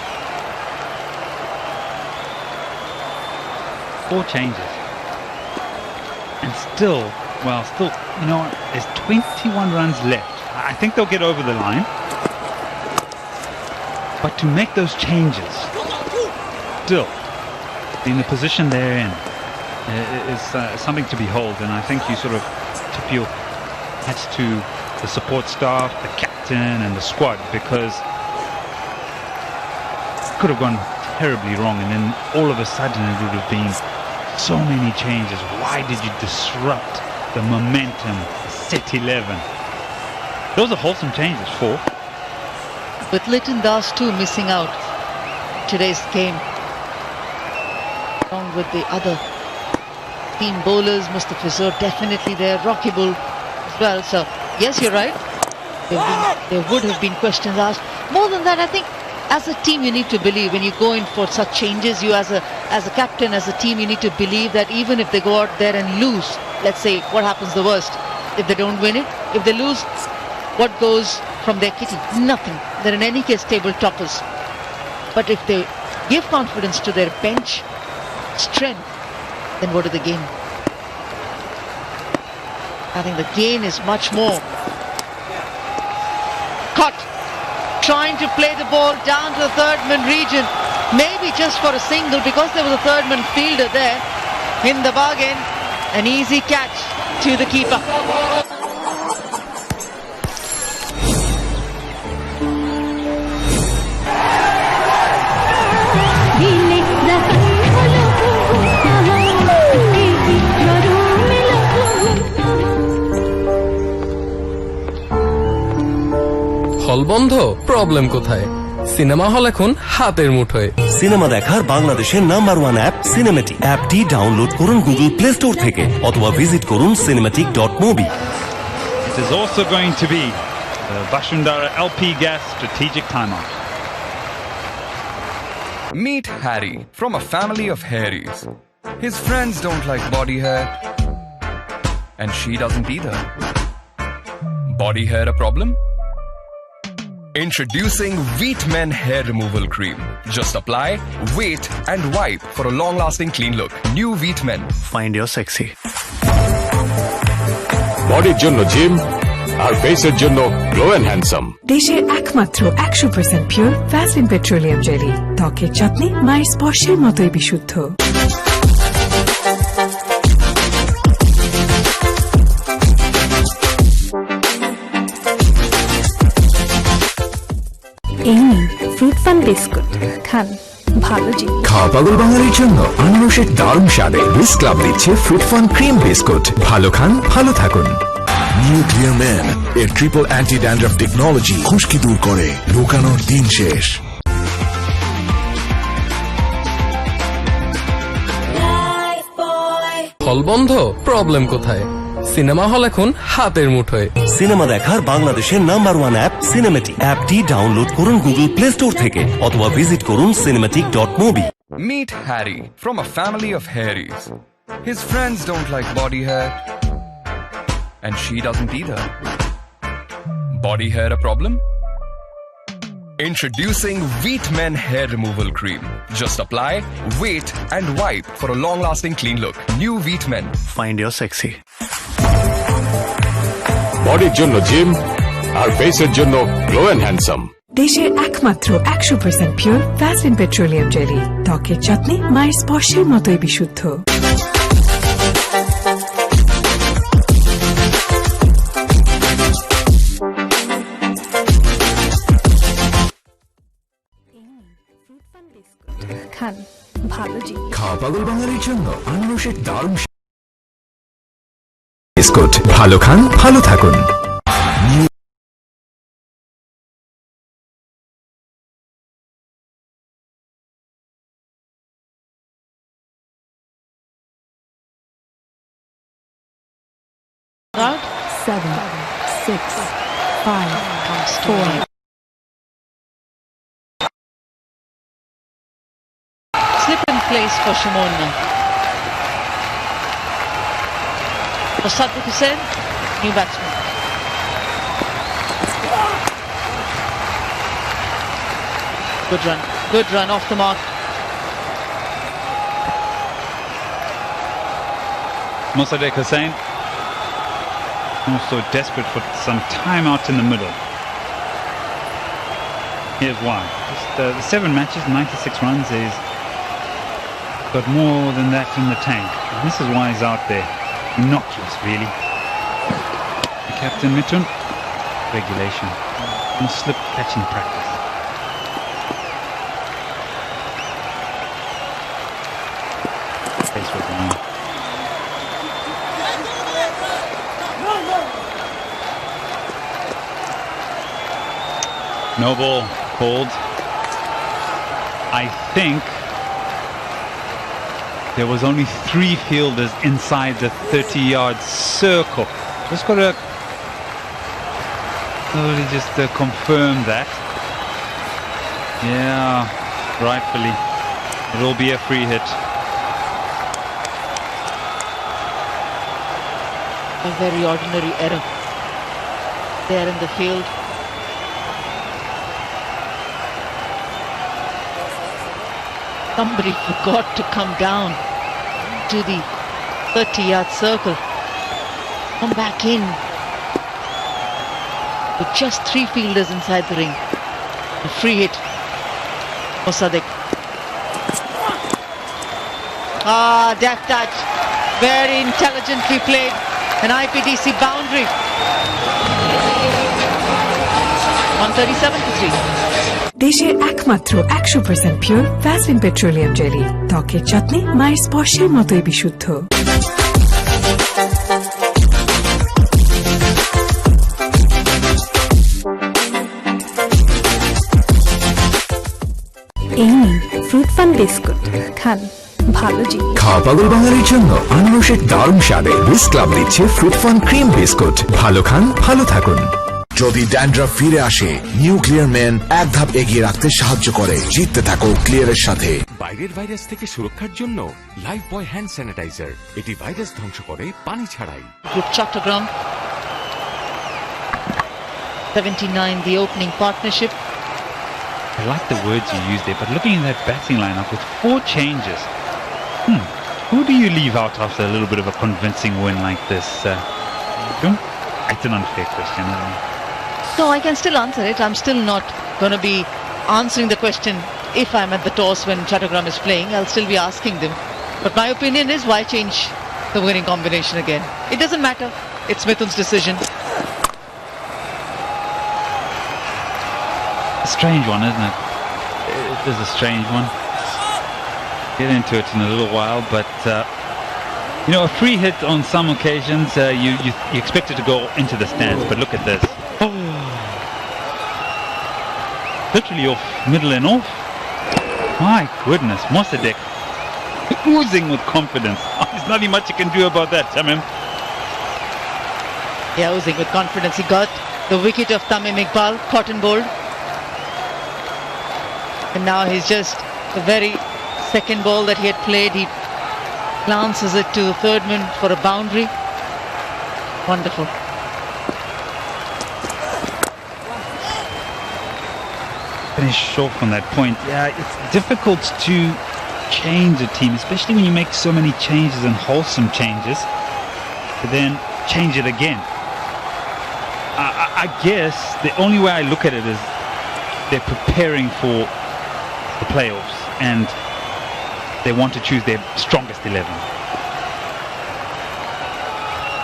4 changes. And still, you know, there's 21 runs left. I think they'll get over the line. But to make those changes, still, in the position they're in, is something to behold. And I think you sort of tip your hats to the support staff, the captain and the squad, because it could have gone terribly wrong, and then all of a sudden it would have been so many changes. Why did you disrupt the momentum, set 11? Those are wholesome changes, 4. With Liton Das too missing out today's game, along with the other team bowlers, Mustafizur definitely there, Rakibul as well. So yes, you're right, there would have been questions asked. More than that, I think as a team you need to believe when you go in for such changes. You as a captain, as a team, you need to believe that even if they go out there and lose, let's say, what happens the worst? If they don't win it, if they lose, what goes from their kitty? Nothing. They're in any case table toppers. But if they give confidence to their bench strength, then what do they gain? I think the gain is much more. Caught, trying to play the ball down to the third man region, maybe just for a single, because there was a third man fielder there. In the bargain, an easy catch to the keeper. হল বন্ধ, problem কোথায়? Cinema hall এখন হাতের মুঠোয়। Cinema দেখার বাংলাদেশের number 1 app cinematic. অ্যাপটি download করুন গুগল প্লে স্টোর থেকে অথবা ভিজিট করুন cinematic.mobi। It is also going to be the Bashundara LP Gas strategic timeout. Meet Harry from a family of hairies. His friends don't like body hair, and she doesn't either. Body hair a problem? Introducing Wheat Men Hair Removal Cream. Just apply, wait, and wipe for a long-lasting clean look. New Wheat Men. Find your sexy. বডির জন্য gym আর ফেসের জন্য glow and handsome. দেশের একমাত্র 100% pure Vaseline petroleum jelly, ত্বকের যত্নে মায়ের স্পর্শের মতোই বিশুদ্ধ। এই নিন ফ্রুট ফান বিস্কুট, খান, ভালো জিনিস। খাওয়া পাগল বাঙালির জন্য আনারসের দারুণ স্বাদে বিস ক্লাব দিচ্ছে ফ্রুট ফান ক্রিম বিস্কুট। ভালো খান, ভালো থাকুন। নিউ ক্লিয়ার ম্যান এর ট্রিপল অ্যান্টি ড্যান্ড্রাফ টেকনোলজি খুশকি দূর করে, লুকানোর দিন শেষ। হল বন্ধ, প্রবলেম কোথায়? সিনেমা হল এখন হাতের মুঠোয়। সিনেমা দেখার বাংলাদেশের নাম্বার 1 অ্যাপ সিনেমেটিক। অ্যাপটি ডাউনলোড করুন গুগল প্লে স্টোর থেকে অথবা ভিজিট করুন cinematic.mobi। Meet Harry from a family of hairies. His friends don't like body hair, and she doesn't either. Body hair a problem? Introducing Wheat Men Hair Removal Cream. Just apply, wait, and wipe for a long-lasting clean look. New Wheat Men. Find your sexy. বডির জন্য gym আর ফেসের জন্য glow and handsome. দেশের একমাত্র 100% pure Vaseline petroleum jelly, ত্বকের যত্নে মায়ের স্পর্শের মতোই বিশুদ্ধ। খান ভালো জিনিস খাওয়া পাগল বাঙালির জন্য আনারসের দারুণ বিস্কুট। ভালো খান ভালো থাকুন। Out. 7, 6, 5, 4. Slip in place for Shimon now. For Saddiq Hussain, new batsman. Good run off the mark. Mossadegh Hussain also desperate for some time out in the middle. Here's why. Just the 7 matches, 96 runs. He's got more than that in the tank. And this is why he's out there. Innocuous, really. The captain Mitun, regulation. Almost slip catching practice. Space with the line. No ball called. I think there was only 3 fielders inside the 30-yard circle. Just got to slowly just confirm that. Yeah, rightfully. It'll be a free hit. A very ordinary error there in the field. Somebody forgot to come down to the 30-yard circle. Come back in with just 3 fielders inside the ring. A free hit for Saddiq. Deft touch. Very intelligently played. An IPDC boundary. 137 to 3. দেশের একমাত্র 100% pure Vaseline petroleum jelly, ত্বকের যত্নে মায়ের স্পর্শের মতোই বিশুদ্ধ। এই নিন ফ্রুট ফান বিস্কুট খান ভালো জিনিস খাওয়া পাগল বাঙালির জন্য আনারসের দারুণ স্বাদে রুস ক্লাব দিচ্ছে ফ্রুট ফান ক্রিম বিস্কুট। ভালো খান ভালো থাকুন। যদি ড্যান্ড্রাফ ফিরে আসে, নিউ ক্লিয়ার মেন এক ধাপ এগিয়ে রাখতে সাহায্য করে। জিততে থাকো ক্লিয়ারের সাথে। বাইরের ভাইরাস থেকে সুরক্ষার জন্য লাইফ বয় হ্যান্ড স্যানিটাইজার, এটি ভাইরাস ধ্বংস করে পানি ছাড়াই। Group Chattogram 79, the opening partnership. I like the words you used there, but looking at that batting lineup with 4 changes, who do you leave out after a little bit of a convincing win like this? It's an unfair question, isn't it? No, I can still answer it. I'm still not going to be answering the question if I'm at the toss when Chattogram is playing. I'll still be asking them. But my opinion is, why change the winning combination again? It doesn't matter. It's Mithun's decision. A strange one, isn't it? It is a strange one. Get into it in a little while, but you know, a free hit on some occasions, you expect it to go into the stands, but look at this. Literally off, middle and off. My goodness, Mossadegh oozing with confidence. There's nothing much you can do about that, Tamim. Yeah, oozing with confidence. He got the wicket of Tamim Iqbal, cotton bowled. And now he's just the very second ball that he had played. He glances it to the third man for a boundary. Wonderful. Finish off on that point. Yeah, it's difficult to change a team, especially when you make so many changes and wholesome changes, to then change it again. I guess the only way I look at it is they're preparing for the playoffs and they want to choose their strongest 11.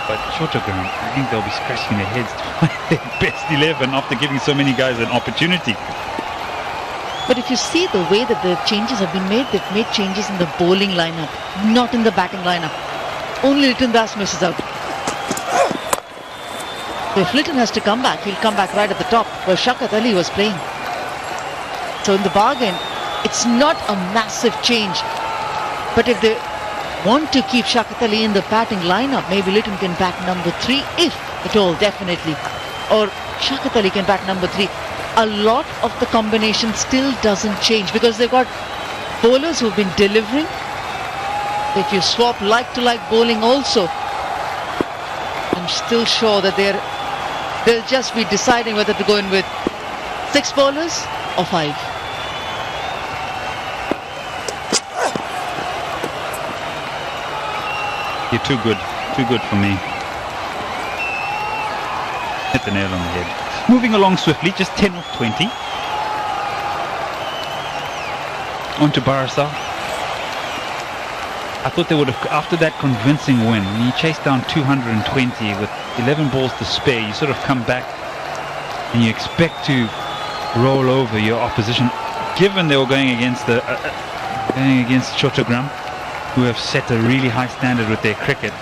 But Chattogram, I think they'll be scratching their heads to find their best 11 after giving so many guys an opportunity. But if you see the way that the changes have been made, they've made changes in the bowling lineup, not in the batting lineup. Only Litton Das misses out. So if Litton has to come back, he'll come back right at the top where Shaukat Ali was playing. So in the bargain, it's not a massive change. But if they want to keep Shaukat Ali in the batting lineup, maybe Litton can back number 3, if at all, definitely. Or Shaukat Ali can back number 3. A lot of the combination still doesn't change because they've got bowlers who've been delivering. If you swap like-to-like bowling also, I'm still sure that they'll just be deciding whether to go in with 6 bowlers or 5. You're too good for me. Hit the nail on the head. Moving along swiftly, just 10 off 20. On to Barasa. I thought they would have, after that convincing win, when you chased down 220 with 11 balls to spare, you sort of come back and you expect to roll over your opposition, given they were going against Chattogram, who have set a really high standard with their cricket.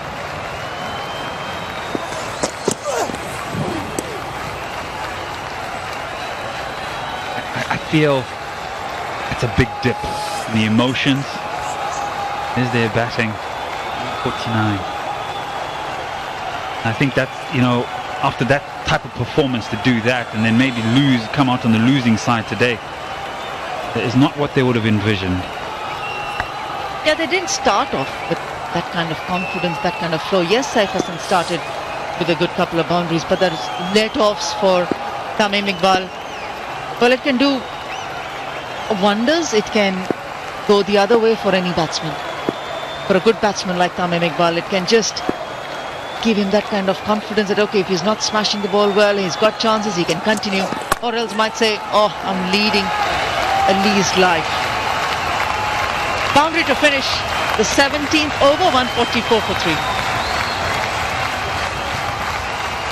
I feel it's a big dip in the emotions. Is their batting 49? I think that's, after that type of performance, to do that and then maybe come out on the losing side today, that is not what they would have envisioned. Yeah, they didn't start off with that kind of confidence, that kind of flow. Yes, Saif Hassan started with a good couple of boundaries, but there's let-offs for Tamim Iqbal. Well, it can do wonders. It can go the other way for any batsman. For a good batsman like Tamim Iqbal, it can just give him that kind of confidence that, okay, if he's not smashing the ball well, he's got chances, he can continue. Or else might say, oh, I'm leading a Lee's life. Boundary to finish the 17th over, 144 for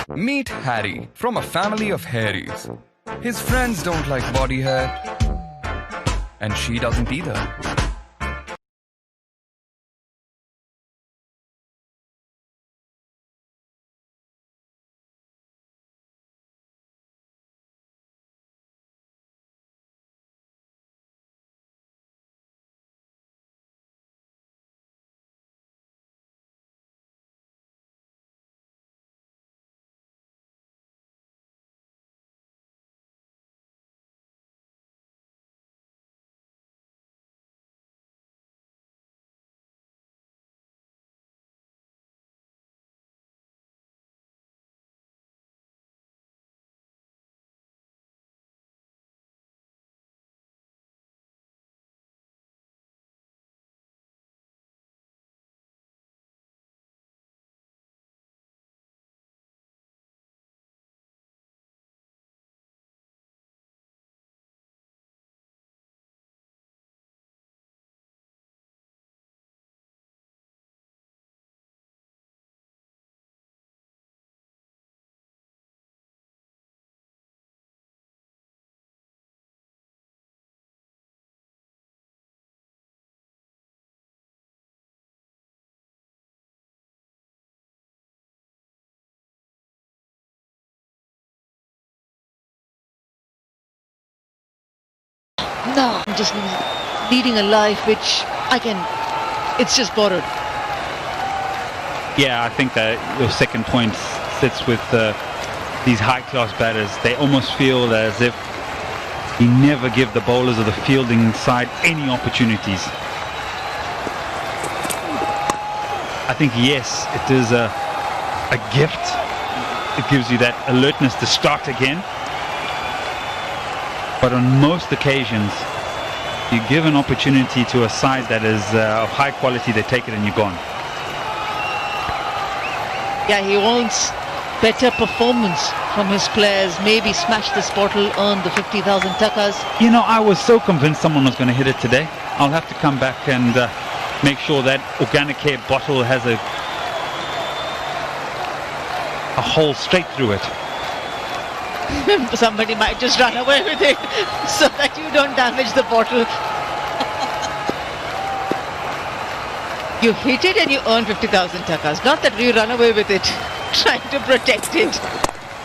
3. Meet Harry from a family of hairies. His friends don't like body hair, and she doesn't either. No, I'm just leading a life which it's just borrowed. Yeah, I think that your second point sits with these high-class batters. They almost feel as if you never give the bowlers or the fielding side any opportunities. I think, yes, it is a gift. It gives you that alertness to start again. But on most occasions, you give an opportunity to a side that is of high quality, they take it and you're gone. Yeah, he wants better performance from his players. Maybe smash this bottle, earn the 50,000 takas. I was so convinced someone was going to hit it today. I'll have to come back and make sure that organic hair bottle has a hole straight through it. Somebody might just run away with it so that you don't damage the bottle. You hit it and you earn 50,000 takas. Not that you run away with it, trying to protect it.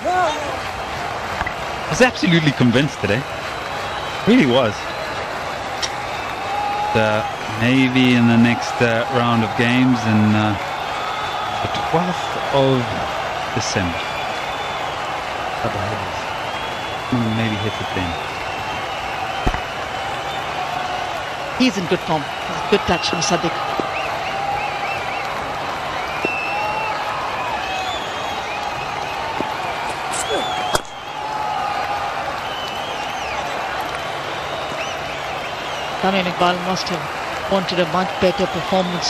I was absolutely convinced today. Really was. Maybe in the next round of games in the 12th of December. Maybe hit it then. He's in good form. Good touch from Sadiq. Tamim Iqbal must have wanted a much better performance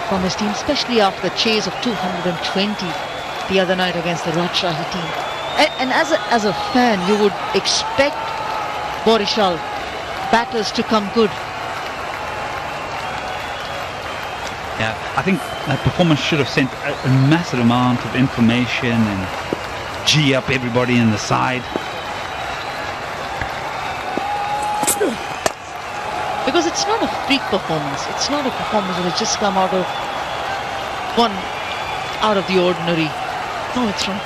from his team, especially after the chase of 220 the other night against the Rajshahi team. And as a fan, you would expect Borishal batters to come good. Yeah, I think that performance should have sent a massive amount of information and G up everybody in the side. Because it's not a freak performance. It's not a performance that has just come out of the ordinary. No, it's from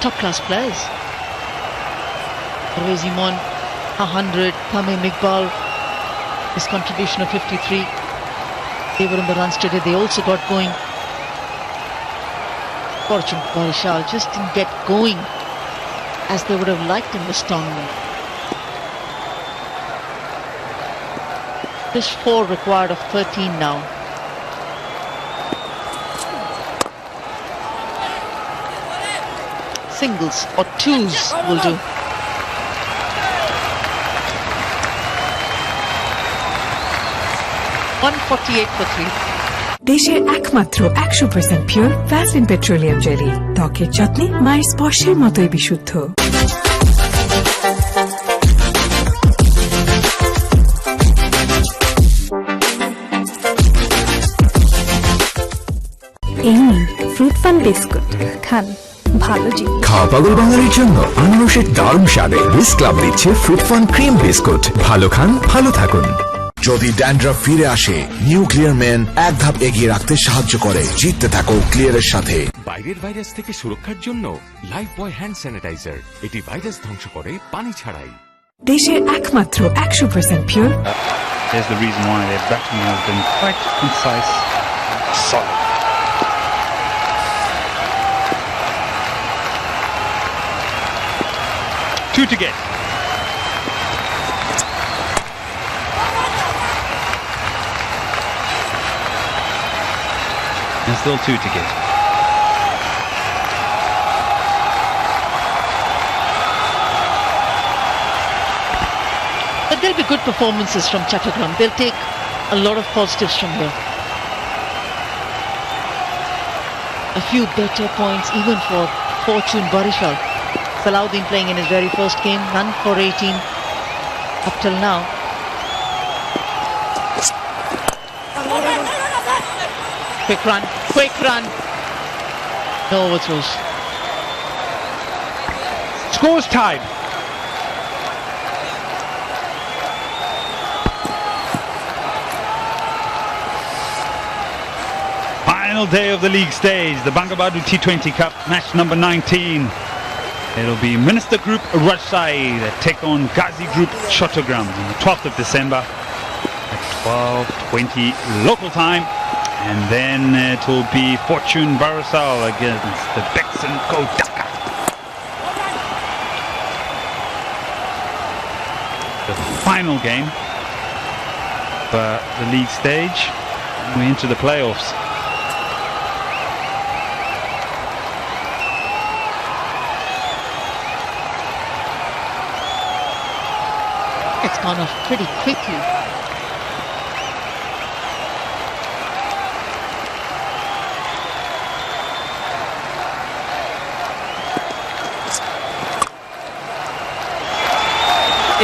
top-class players. Rezimon, 100, Tamim Iqbal, his contribution of 53. They were in the runs today. They also got going. Fortune Barishal just didn't get going as they would have liked in this tournament. This 4 required of 13 now. Singles or twos will do. $148 for 3. দেশের একমাত্র 100% pure Vaseline petroleum jelly, ত্বকের যত্নে মায়ের স্পর্শের মতোই বিশুদ্ধ। এই নিন ফ্রুট ফান বিস্কুট, খান, ভালো জিনিস। খাওয়া পাগল বাঙালির জন্য আনারসের দারুণ স্বাদে বিস ক্লাব দিচ্ছে ফ্রুট ফান ক্রিম বিস্কুট। ভালো খান, ভালো থাকুন। যদি ড্যান্ড্রাফ ফিরে আসে, নিউ ক্লিয়ার ম্যান এক ধাপ এগিয়ে রাখতে সাহায্য করে। জিততে থাকো ক্লিয়ারের সাথে। বাইরের ভাইরাস থেকে সুরক্ষার জন্য লাইফ বয় হ্যান্ড স্যানিটাইজার, এটি ভাইরাস ধ্বংস করে পানি ছাড়াই। দেশের একমাত্র 100% pure. There's the reason why their batting has been quite concise, solid. Two to get. And still 2 to get. But there'll be good performances from Chattogram. They'll take a lot of positives from here. A few better points even for Fortune Barishal. Salahuddin playing in his very first game, none for 18 up till now. Quick run. No overthrows. Scores tied. Final day of the league stage, the Bangabandhu T20 Cup, match number 19. It'll be Minister Group Rajshahi that take on Ghazi Group Chattogram on the 12th of December at 12:20 local time. And then it will be Fortune Barishal against the Bexon Kodaka. The final game for the league stage. We enter the playoffs. It's gone off pretty quickly.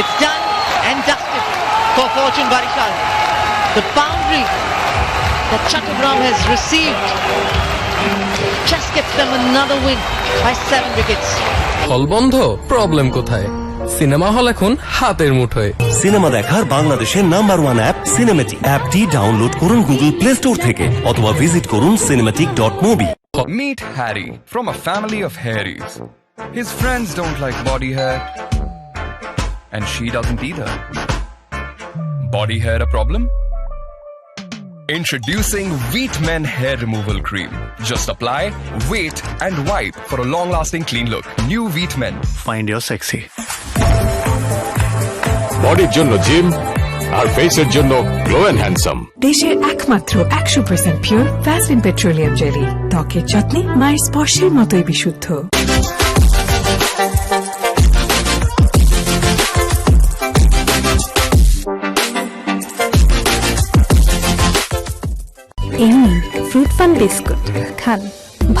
It's done and dusted for Fortune Barishal. The boundary that Chattogram has received just gets them another win by 7 wickets. হল বন্ধ, problem কোথায়? Cinema hall এখন হাতের মুঠোয়। Cinema দেখার বাংলাদেশের number 1 app cinematic. অ্যাপটি download করুন গুগল প্লে স্টোর থেকে অথবা ভিজিট করুন cinematic.mobi। Meet Harry from a family of hairies. His friends don't like body hair, and she doesn't either. Body hair a problem? Introducing Wheat Men Hair Removal Cream. Just apply, wait, and wipe for a long-lasting clean look. New Wheat Men. Find your sexy. বডির জন্য gym আর ফেসের জন্য glow and handsome. দেশের একমাত্র 100% pure Vaseline petroleum jelly, ত্বকের যত্নে মায়ের স্পর্শের মতোই বিশুদ্ধ। এমনি ফ্রুট ফান বিস্কুট খান,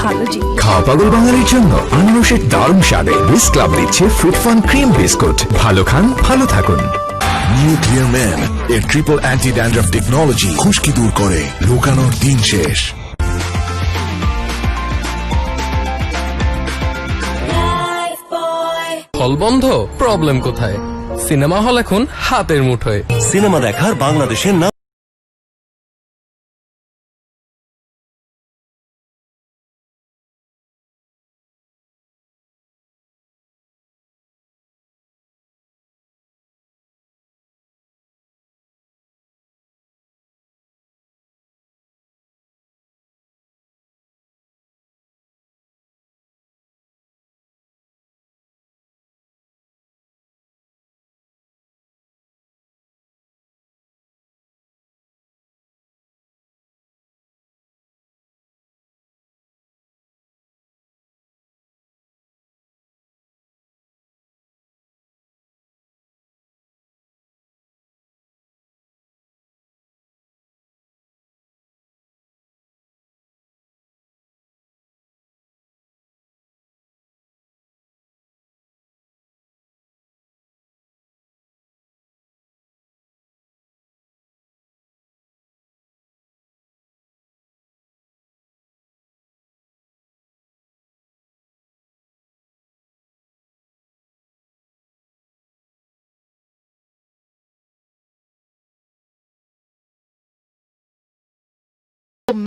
ভালো জিনিস। খাওয়া পাগল বাঙালির জন্য আনারসের দারুণ স্বাদে বিস ক্লাব দিচ্ছে ফ্রুট ফান ক্রিম বিস্কুট। ভালো খান, ভালো থাকুন। নিউ ক্লিয়ার ম্যান এর ট্রিপল অ্যান্টি ড্যান্ড্রাফ টেকনোলজি খুশকি দূর করে, লুকানোর দিন শেষ। হল বন্ধ, প্রবলেম কোথায়? সিনেমা হল এখন হাতের মুঠোয়। সিনেমা দেখার বাংলাদেশের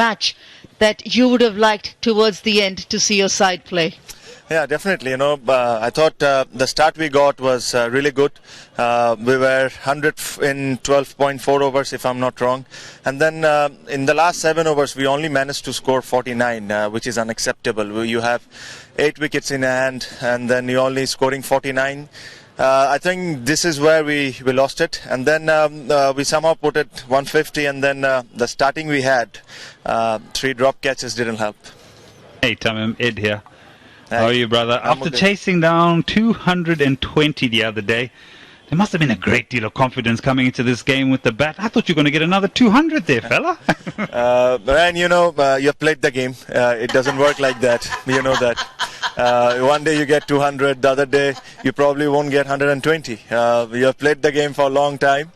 Match that you would have liked towards the end to see your side play? Yeah, definitely. I thought the start we got was really good. We were 100 in 12.4 overs, if I'm not wrong. And then in the last 7 overs, we only managed to score 49, which is unacceptable. You have 8 wickets in hand, and then you're only scoring 49. I think this is where we lost it, and then we somehow put it 150, and then the starting we had, 3 drop catches didn't help. Hey, Tamim, Ed here. Hey. How are you, brother? After chasing down 220 the other day, there must have been a great deal of confidence coming into this game with the bat. I thought you were going to get another 200 there, fella. Brian, you've played the game. It doesn't work like that. You know that. One day you get 200, the other day you probably won't get 120. You have played the game for a long time.